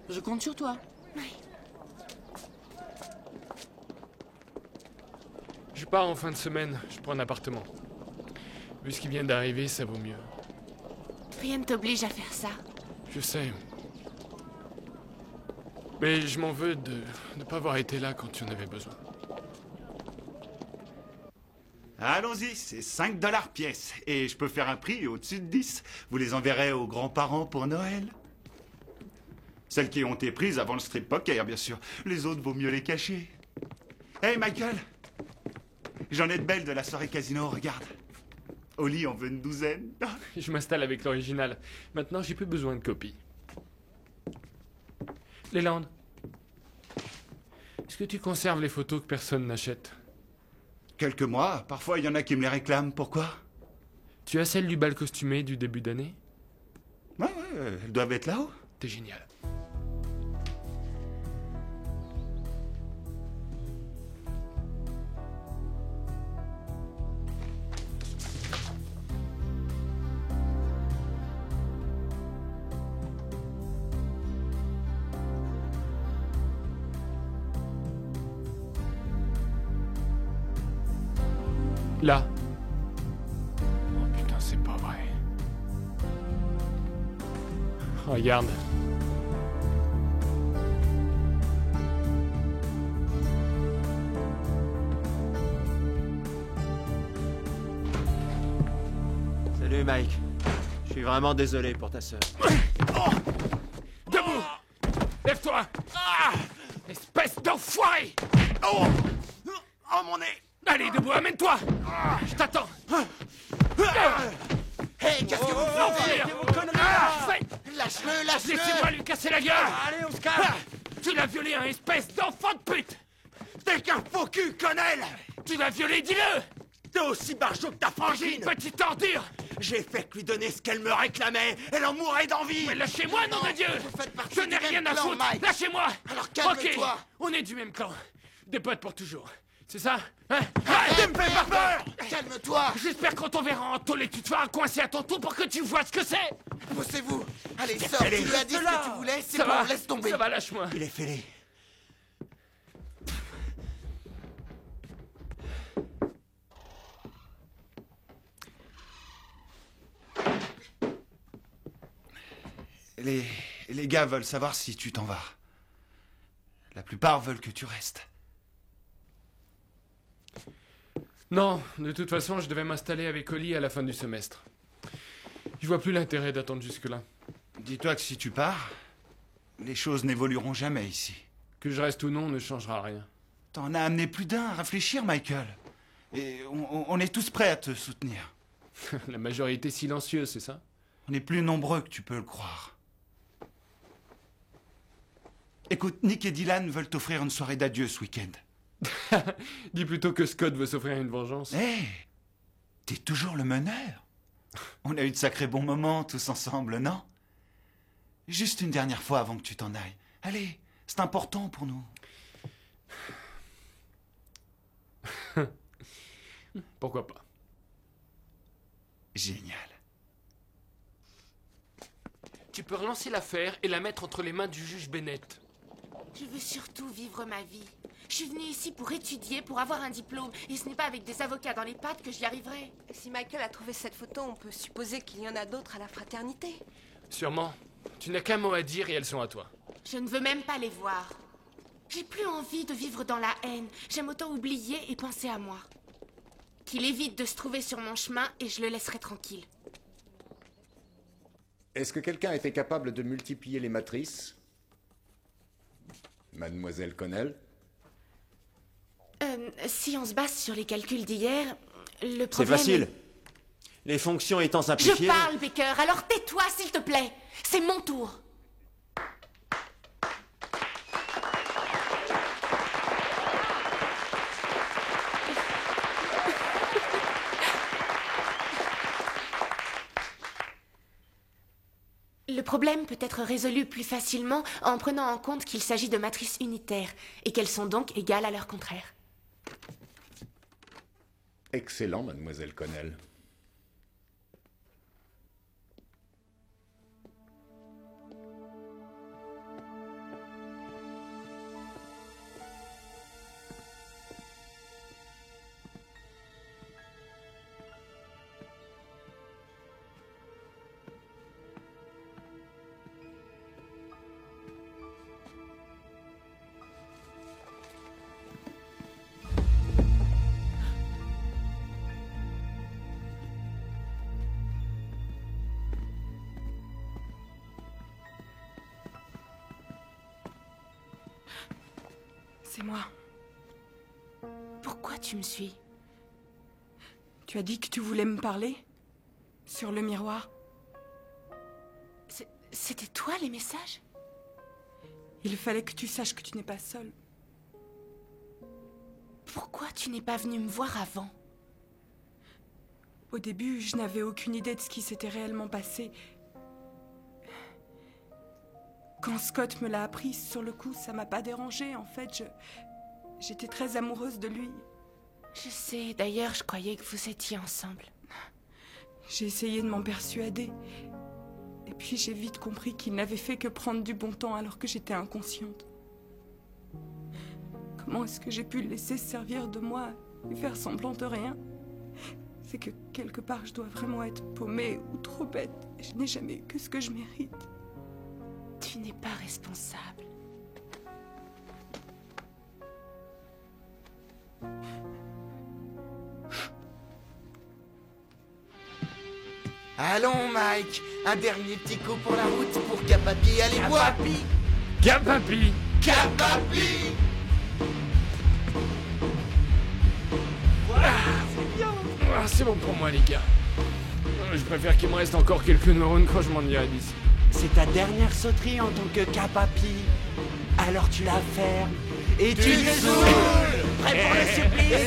Je compte sur toi. Je pars en fin de semaine, je prends un appartement. Vu ce qui vient d'arriver, ça vaut mieux. Rien ne t'oblige à faire ça. Je sais. Mais je m'en veux de ne pas avoir été là quand tu en avais besoin. Allons-y, c'est 5 $ pièce. Et je peux faire un prix au-dessus de 10. Vous les enverrez aux grands-parents pour Noël. Celles qui ont été prises avant le strip poker, bien sûr. Les autres, vaut mieux les cacher. Hey, Michael! J'en ai de belles de la soirée casino, regarde. Au lit, on veut une 12aine. Je m'installe avec l'original. Maintenant, j'ai plus besoin de copies. Leland, est-ce que tu conserves les photos que personne n'achète? Quelques mois. Parfois, il y en a qui me les réclament. Pourquoi? Tu as celle du bal costumé du début d'année? Ouais, elles doivent être là-haut. T'es génial. Là. Oh putain, c'est pas vrai. Regarde. Salut Mike. Je suis vraiment désolé pour ta sœur. Debout! Lève-toi! Espèce d'enfoiré! Oh, mon nez! Allez, debout, amène-toi! Je t'attends! Hey, qu'est-ce que vous faites? Lâche-le, lâche-le! Laissez-moi lui casser la gueule! Allez, on se calme! Tu l'as violé, un espèce d'enfant de pute! T'es qu'un faux cul, Connell! Tu l'as violé, dis-le! T'es aussi barjot que ta frangine! Petite ordure! J'ai fait que lui donner ce qu'elle me réclamait! Elle en mourait d'envie! Mais lâchez-moi, nom de Dieu! Vous faites partie Je n'ai du rien même à clan, foutre! Mike. Lâchez-moi! Alors calme-toi! Ok, on est du même clan. Des potes pour toujours. C'est ça? Hein? Tu me fais pas peur! Calme-toi! J'espère qu'on t'enverra en tôle et que tu te feras coincer à ton tour pour que tu vois ce que c'est! Poussez-vous! Allez, sors! Tu lui as dit ce que tu voulais, c'est Ça bon, va, laisse tomber! Ça va, lâche-moi! Il est fêlé. Les gars veulent savoir si tu t'en vas. La plupart veulent que tu restes. Non, de toute façon, je devais m'installer avec Oli à la fin du semestre. Je vois plus l'intérêt d'attendre jusque-là. Dis-toi que si tu pars, les choses n'évolueront jamais ici. Que je reste ou non ne changera rien. T'en as amené plus d'un à réfléchir, Michael. Et on est tous prêts à te soutenir. La majorité silencieuse, c'est ça? On est plus nombreux que tu peux le croire. Écoute, Nick et Dylan veulent t'offrir une soirée d'adieu ce week-end. Dis plutôt que Scott veut s'offrir une vengeance. Hé, t'es toujours le meneur. On a eu de sacrés bons moments tous ensemble, non? Juste une dernière fois avant que tu t'en ailles. Allez, c'est important pour nous. Pourquoi pas? Génial. Tu peux relancer l'affaire et la mettre entre les mains du juge Bennett. Je veux surtout vivre ma vie. Je suis venue ici pour étudier, pour avoir un diplôme. Et ce n'est pas avec des avocats dans les pattes que j'y arriverai. Si Michael a trouvé cette photo, on peut supposer qu'il y en a d'autres à la fraternité. Sûrement. Tu n'as qu'un mot à dire et elles sont à toi. Je ne veux même pas les voir. J'ai plus envie de vivre dans la haine. J'aime autant oublier et penser à moi. Qu'il évite de se trouver sur mon chemin et je le laisserai tranquille. Est-ce que quelqu'un était capable de multiplier les matrices? Mademoiselle Connell? Si on se base sur les calculs d'hier, le C'est problème facile. est- Les fonctions étant Je simplifiées... parle, Baker, alors tais-toi, s'il te plaît. C'est mon tour. Le problème peut être résolu plus facilement en prenant en compte qu'il s'agit de matrices unitaires et qu'elles sont donc égales à leur contraire. Excellent, mademoiselle Connell. C'est moi. Pourquoi tu me suis? Tu as dit que tu voulais me parler? Sur le miroir? C'était toi, les messages? Il fallait que tu saches que tu n'es pas seule. Pourquoi tu n'es pas venu me voir avant? Au début, je n'avais aucune idée de ce qui s'était réellement passé. Quand Scott me l'a appris, sur le coup, ça m'a pas dérangée. En fait, j'étais très amoureuse de lui. Je sais, d'ailleurs, je croyais que vous étiez ensemble. J'ai essayé de m'en persuader. Et puis j'ai vite compris qu'il n'avait fait que prendre du bon temps alors que j'étais inconsciente. Comment est-ce que j'ai pu le laisser se servir de moi et faire semblant de rien? C'est que quelque part je dois vraiment être paumée ou trop bête. Je n'ai jamais eu que ce que je mérite. Tu n'es pas responsable. Allons, Mike, un dernier petit coup pour la route pour Capapi. Allez, bois! Capapi! Capapi! Voilà, c'est bien! Ah, c'est bon pour moi, les gars. Je préfère qu'il me reste encore quelques neurones quand je m'en irai d'ici. C'est ta dernière sauterie en tant que Capapi. Alors tu la fermes et tu le saoules. Prêt pour le supplice?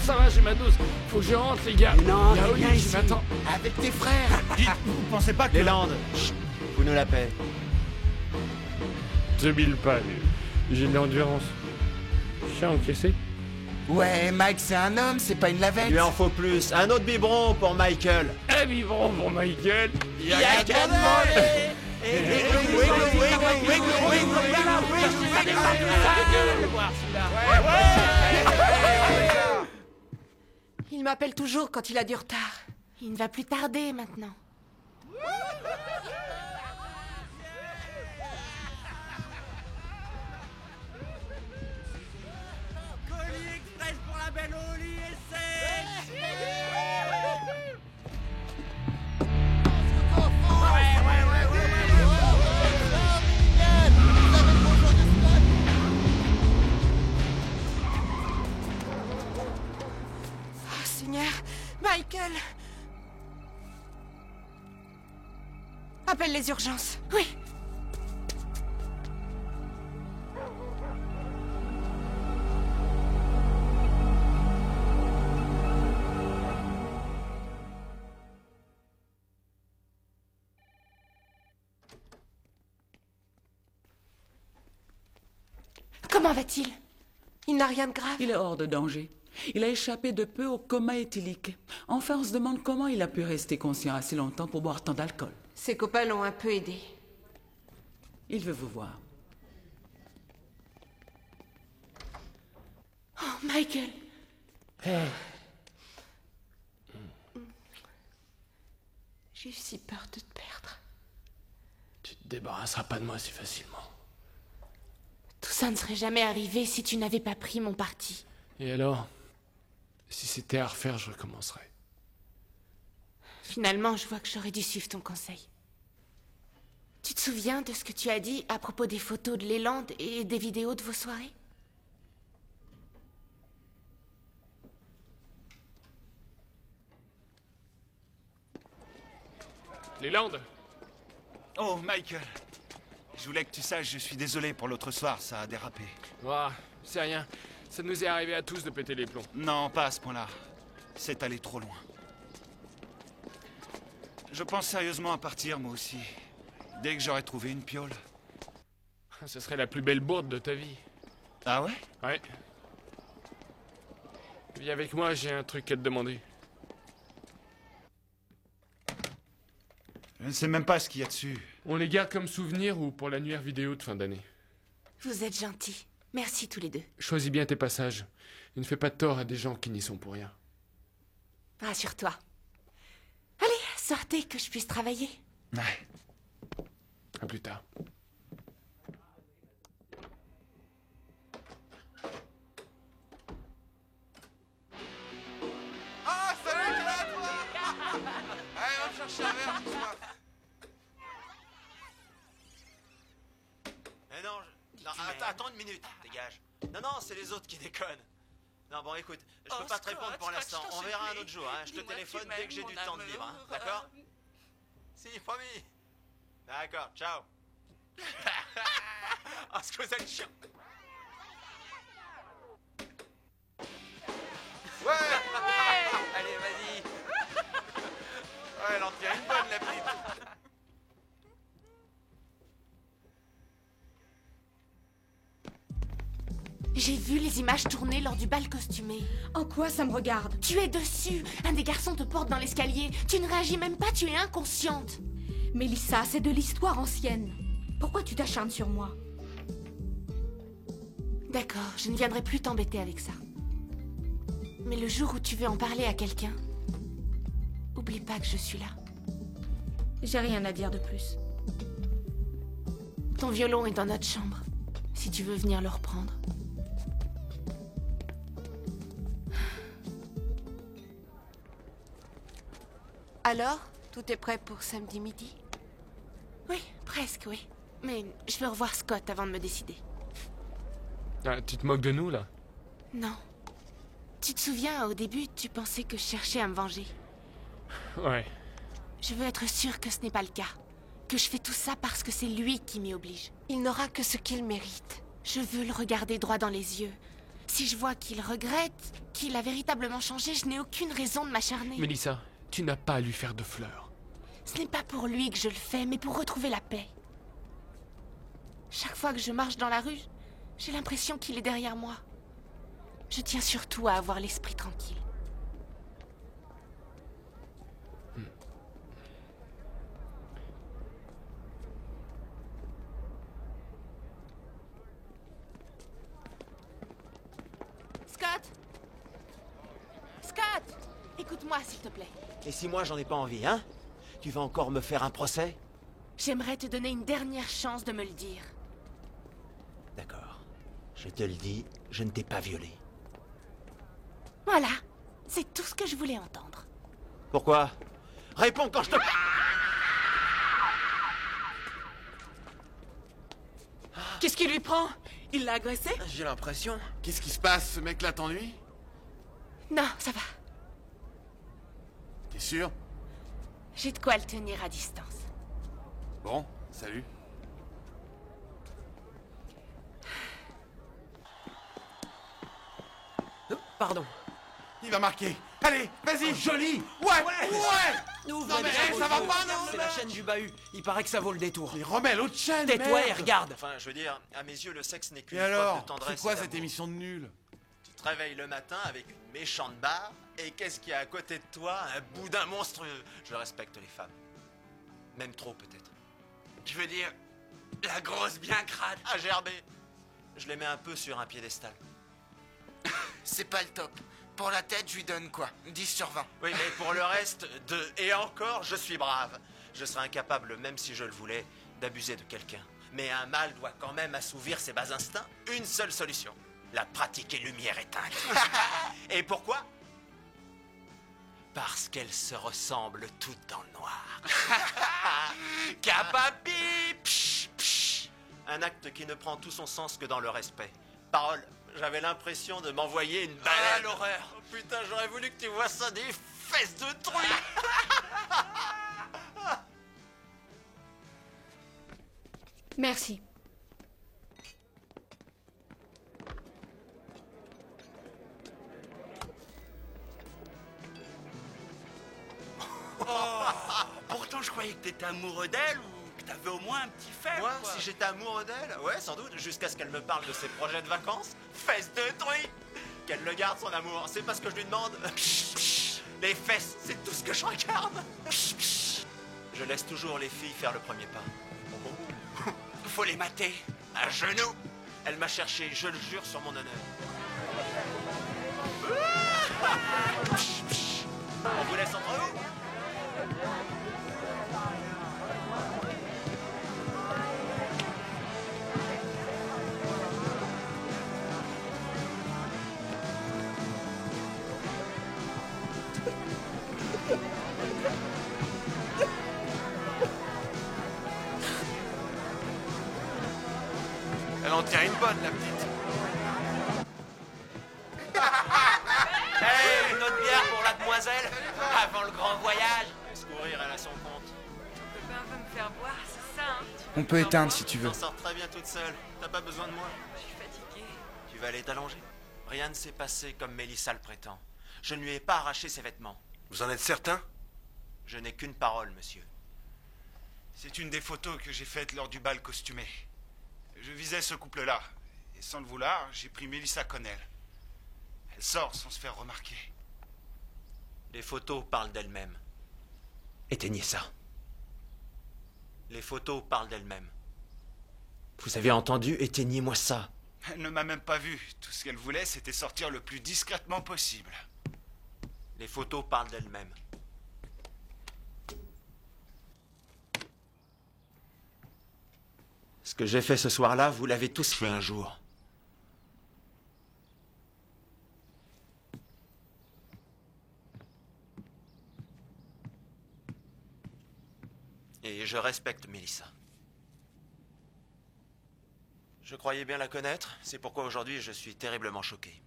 Ça va, j'ai ma dose. Faut que je rentre, les gars. Non, Y'a viens Oli ici. qui m'attend. Avec tes frères. Dites, vous pensez pas que... Les Landes, chut, vous nous la paix. Je bile pas, j'ai de l'endurance. Je sais encaisser. Ouais, Mike, c'est un homme, c'est pas une lavette. Il en faut plus. Un autre biberon pour Michael. Un biberon pour Michael. Y'a qu'à demander. Il m'appelle toujours quand il a du retard. Il ne va plus tarder maintenant. Colis express pour la belle Oli et c'est... Oh, Seigneur! Michael! Appelle les urgences. Oui. Comment va-t-il? Il n'a rien de grave. Il est hors de danger. Il a échappé de peu au coma éthylique. Enfin, on se demande comment il a pu rester conscient assez longtemps pour boire tant d'alcool. Ses copains l'ont un peu aidé. Il veut vous voir. Oh, Michael! J'ai eu si peur de te perdre. Tu te débarrasseras pas de moi si facilement. Tout ça ne serait jamais arrivé si tu n'avais pas pris mon parti. Et alors? Si c'était à refaire, je recommencerais. Finalement, je vois que j'aurais dû suivre ton conseil. Tu te souviens de ce que tu as dit à propos des photos de Leland et des vidéos de vos soirées? Leland! Oh, Michael. Je voulais que tu saches, je suis désolé pour l'autre soir, ça a dérapé. Ah, c'est rien. Ça nous est arrivé à tous de péter les plombs. Non, pas à ce point-là. C'est allé trop loin. Je pense sérieusement à partir, moi aussi. Dès que j'aurai trouvé une piole. Ce serait la plus belle bourde de ta vie. Ah ouais? Ouais. Viens avec moi, j'ai un truc à te demander. Je ne sais même pas ce qu'il y a dessus. On les garde comme souvenir ou pour l'annuaire vidéo de fin d'année? Vous êtes gentils. Merci tous les deux. Choisis bien tes passages. Et ne fais pas de tort à des gens qui n'y sont pour rien. Rassure-toi. Allez, sortez que je puisse travailler. Ouais. À plus tard. Ah, salut, t'es là, toi? Allez, on cherche un verre, ce soir. minutes, dégage. Non, non, c'est les autres qui déconnent. Non, bon, écoute, je peux pas te répondre pour l'instant. On verra un autre jour, hein. Je te téléphone dès que j'ai du temps de libre, hein. D'accord? Si, promis. D'accord, ciao. Ah, ce que vous êtes chiant. Ouais. Allez, vas-y. Ouais, elle en tient une bonne, la petite. J'ai vu les images tournées lors du bal costumé. En quoi ça me regarde? Tu es dessus. Un des garçons te porte dans l'escalier. Tu ne réagis même pas, tu es inconsciente. Mélissa, c'est de l'histoire ancienne. Pourquoi tu t'acharnes sur moi? D'accord, je ne viendrai plus t'embêter avec ça. Mais le jour où tu veux en parler à quelqu'un, oublie pas que je suis là. J'ai rien à dire de plus. Ton violon est dans notre chambre, si tu veux venir le reprendre. Alors, tout est prêt pour samedi midi? Oui, presque, oui. Mais je veux revoir Scott avant de me décider. Ah, tu te moques de nous, là? Non. Tu te souviens, au début, tu pensais que je cherchais à me venger. Ouais. Je veux être sûre que ce n'est pas le cas. Que je fais tout ça parce que c'est lui qui m'y oblige. Il n'aura que ce qu'il mérite. Je veux le regarder droit dans les yeux. Si je vois qu'il regrette, qu'il a véritablement changé, je n'ai aucune raison de m'acharner. Mélissa, tu n'as pas à lui faire de fleurs. Ce n'est pas pour lui que je le fais, mais pour retrouver la paix. Chaque fois que je marche dans la rue, j'ai l'impression qu'il est derrière moi. Je tiens surtout à avoir l'esprit tranquille. Scott! Scott! Écoute-moi, s'il te plaît. Et si moi j'en ai pas envie, hein? Tu vas encore me faire un procès? J'aimerais te donner une dernière chance de me le dire. D'accord. Je te le dis, je ne t'ai pas violé. Voilà. C'est tout ce que je voulais entendre. Pourquoi? Réponds quand je te... Qu'est-ce qui lui prend? Il l'a agressé? J'ai l'impression. Qu'est-ce qui se passe? Ce mec-là t'ennuie? Non, ça va. T'es sûr? J'ai de quoi le tenir à distance. Bon, salut. Pardon. Il va marquer. Allez, vas-y. Oh, joli. Ouais. Ouvre Non mais hey, ça va pas, non? C'est la chaîne du bahut. Il paraît que ça vaut le détour. Mais remets l'autre chaîne. Tais-toi et regarde. Enfin, je veux dire, à mes yeux, le sexe n'est qu'une Et preuve alors? de tendresse. C'est quoi et cette d'amour. émission de nul? Tu te réveilles le matin avec une méchante barre, et qu'est-ce qu'il y a à côté de toi? Un boudin monstrueux. Je respecte les femmes. Même trop, peut-être. Tu veux dire la grosse bien crade? Ah, Gerbé. Je les mets un peu sur un piédestal. C'est pas le top. Pour la tête, je lui donne quoi? 10 sur 20. Oui, mais pour le reste, et encore, je suis brave. Je serais incapable, même si je le voulais, d'abuser de quelqu'un. Mais un mâle doit quand même assouvir ses bas instincts. Une seule solution. La pratiquer lumière éteinte. Et pourquoi? Parce qu'elles se ressemblent toutes dans le noir. Capapi! Psh, psh. Un acte qui ne prend tout son sens que dans le respect. Parole, j'avais l'impression de m'envoyer une balle. Ah, l'horreur! Oh, putain, j'aurais voulu que tu vois ça des fesses de truie. Merci. Pourtant, je croyais que t'étais amoureux d'elle ou que t'avais au moins un petit faible. Moi, quoi. si j'étais amoureux d'elle, ouais, sans doute, jusqu'à ce qu'elle me parle de ses projets de vacances. Fesses de truie. Qu'elle le garde, son amour. C'est pas ce que je lui demande. Les fesses, c'est tout ce que je regarde. Je laisse toujours les filles faire le premier pas. Faut les mater. À genoux. Elle m'a cherché, je le jure sur mon honneur. On vous laisse entre vous. Elle en tient une bonne, la petite. Hey, une autre bière pour la demoiselle avant le grand voyage. Laisse courir, elle a son compte. Le copain veut me faire boire, c'est ça, hein? On peut éteindre si tu veux. Tu t'en sors très bien toute seule. T'as pas besoin de moi. Je suis fatiguée. Tu vas aller t'allonger. Rien ne s'est passé comme Mélissa le prétend. Je ne lui ai pas arraché ses vêtements. Vous en êtes certain? Je n'ai qu'une parole, monsieur. C'est une des photos que j'ai faites lors du bal costumé. Je visais ce couple-là. Et sans le vouloir, j'ai pris Mélissa Connell. Elle sort sans se faire remarquer. Les photos parlent d'elles-mêmes. Éteignez ça. Les photos parlent d'elles-mêmes. Vous avez entendu? Éteignez-moi ça. Elle ne m'a même pas vu. Tout ce qu'elle voulait, c'était sortir le plus discrètement possible. Les photos parlent d'elles-mêmes. Ce que j'ai fait ce soir-là, vous l'avez tous fait un jour. Et je respecte Mélissa. Je croyais bien la connaître, c'est pourquoi aujourd'hui je suis terriblement choqué.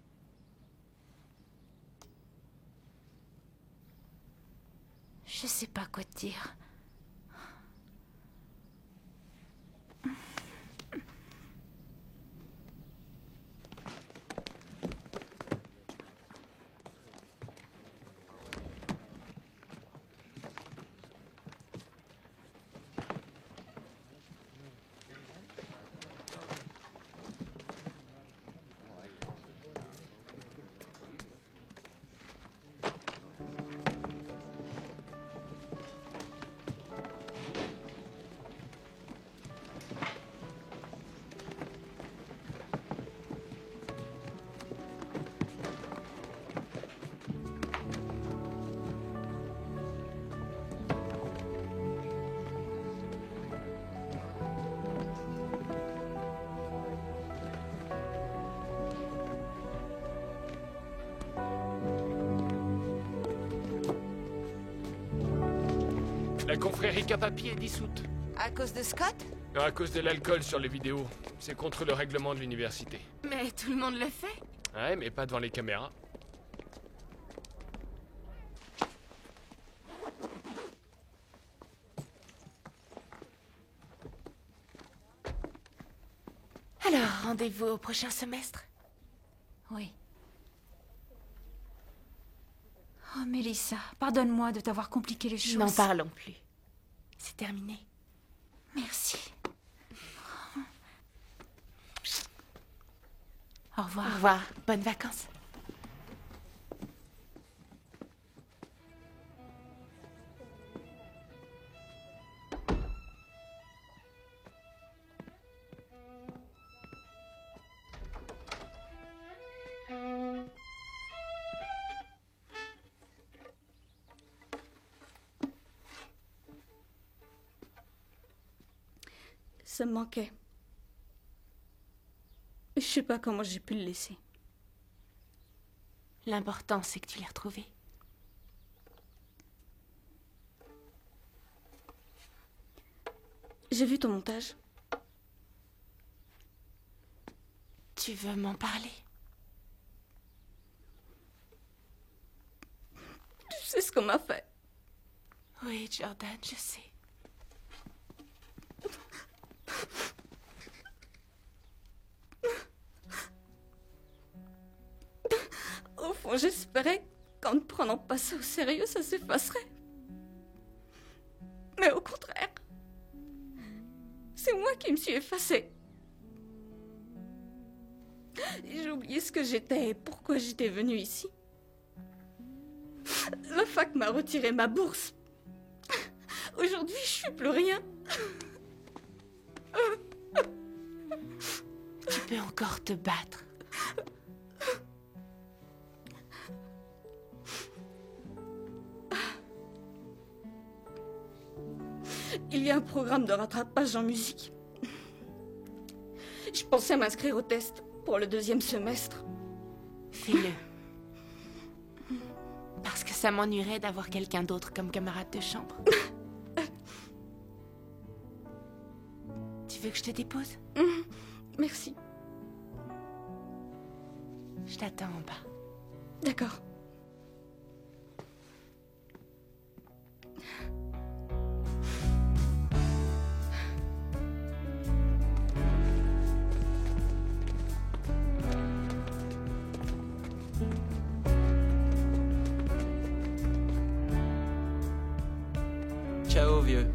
Je sais pas quoi te dire. La confrérie Capapi est dissoute. À cause de Scott? À cause de l'alcool sur les vidéos. C'est contre le règlement de l'université. Mais tout le monde le fait. Ouais, mais pas devant les caméras. Alors, rendez-vous au prochain semestre? Oui. Oh, Mélissa, pardonne-moi de t'avoir compliqué les choses. N'en parlons plus. C'est terminé. Merci. Au revoir. Au revoir. Bonnes vacances. Ça me manquait. Je sais pas comment j'ai pu le laisser. L'important, c'est que tu l'aies retrouvé. J'ai vu ton montage. Tu veux m'en parler? Tu sais ce qu'on m'a fait. Oui, Jordan, je sais. Au fond, j'espérais qu'en ne prenant pas ça au sérieux, ça s'effacerait. Mais au contraire, c'est moi qui me suis effacée. J'ai oublié ce que j'étais et pourquoi j'étais venue ici. La fac m'a retiré ma bourse. Aujourd'hui, je suis plus rien. Tu peux encore te battre. Il y a un programme de rattrapage en musique. Je pensais m'inscrire au test pour le 2e semestre. Fais-le. Parce que ça m'ennuierait d'avoir quelqu'un d'autre comme camarade de chambre. Tu veux que je te dépose? Merci. Je t'attends en bas. D'accord. Ciao, vieux.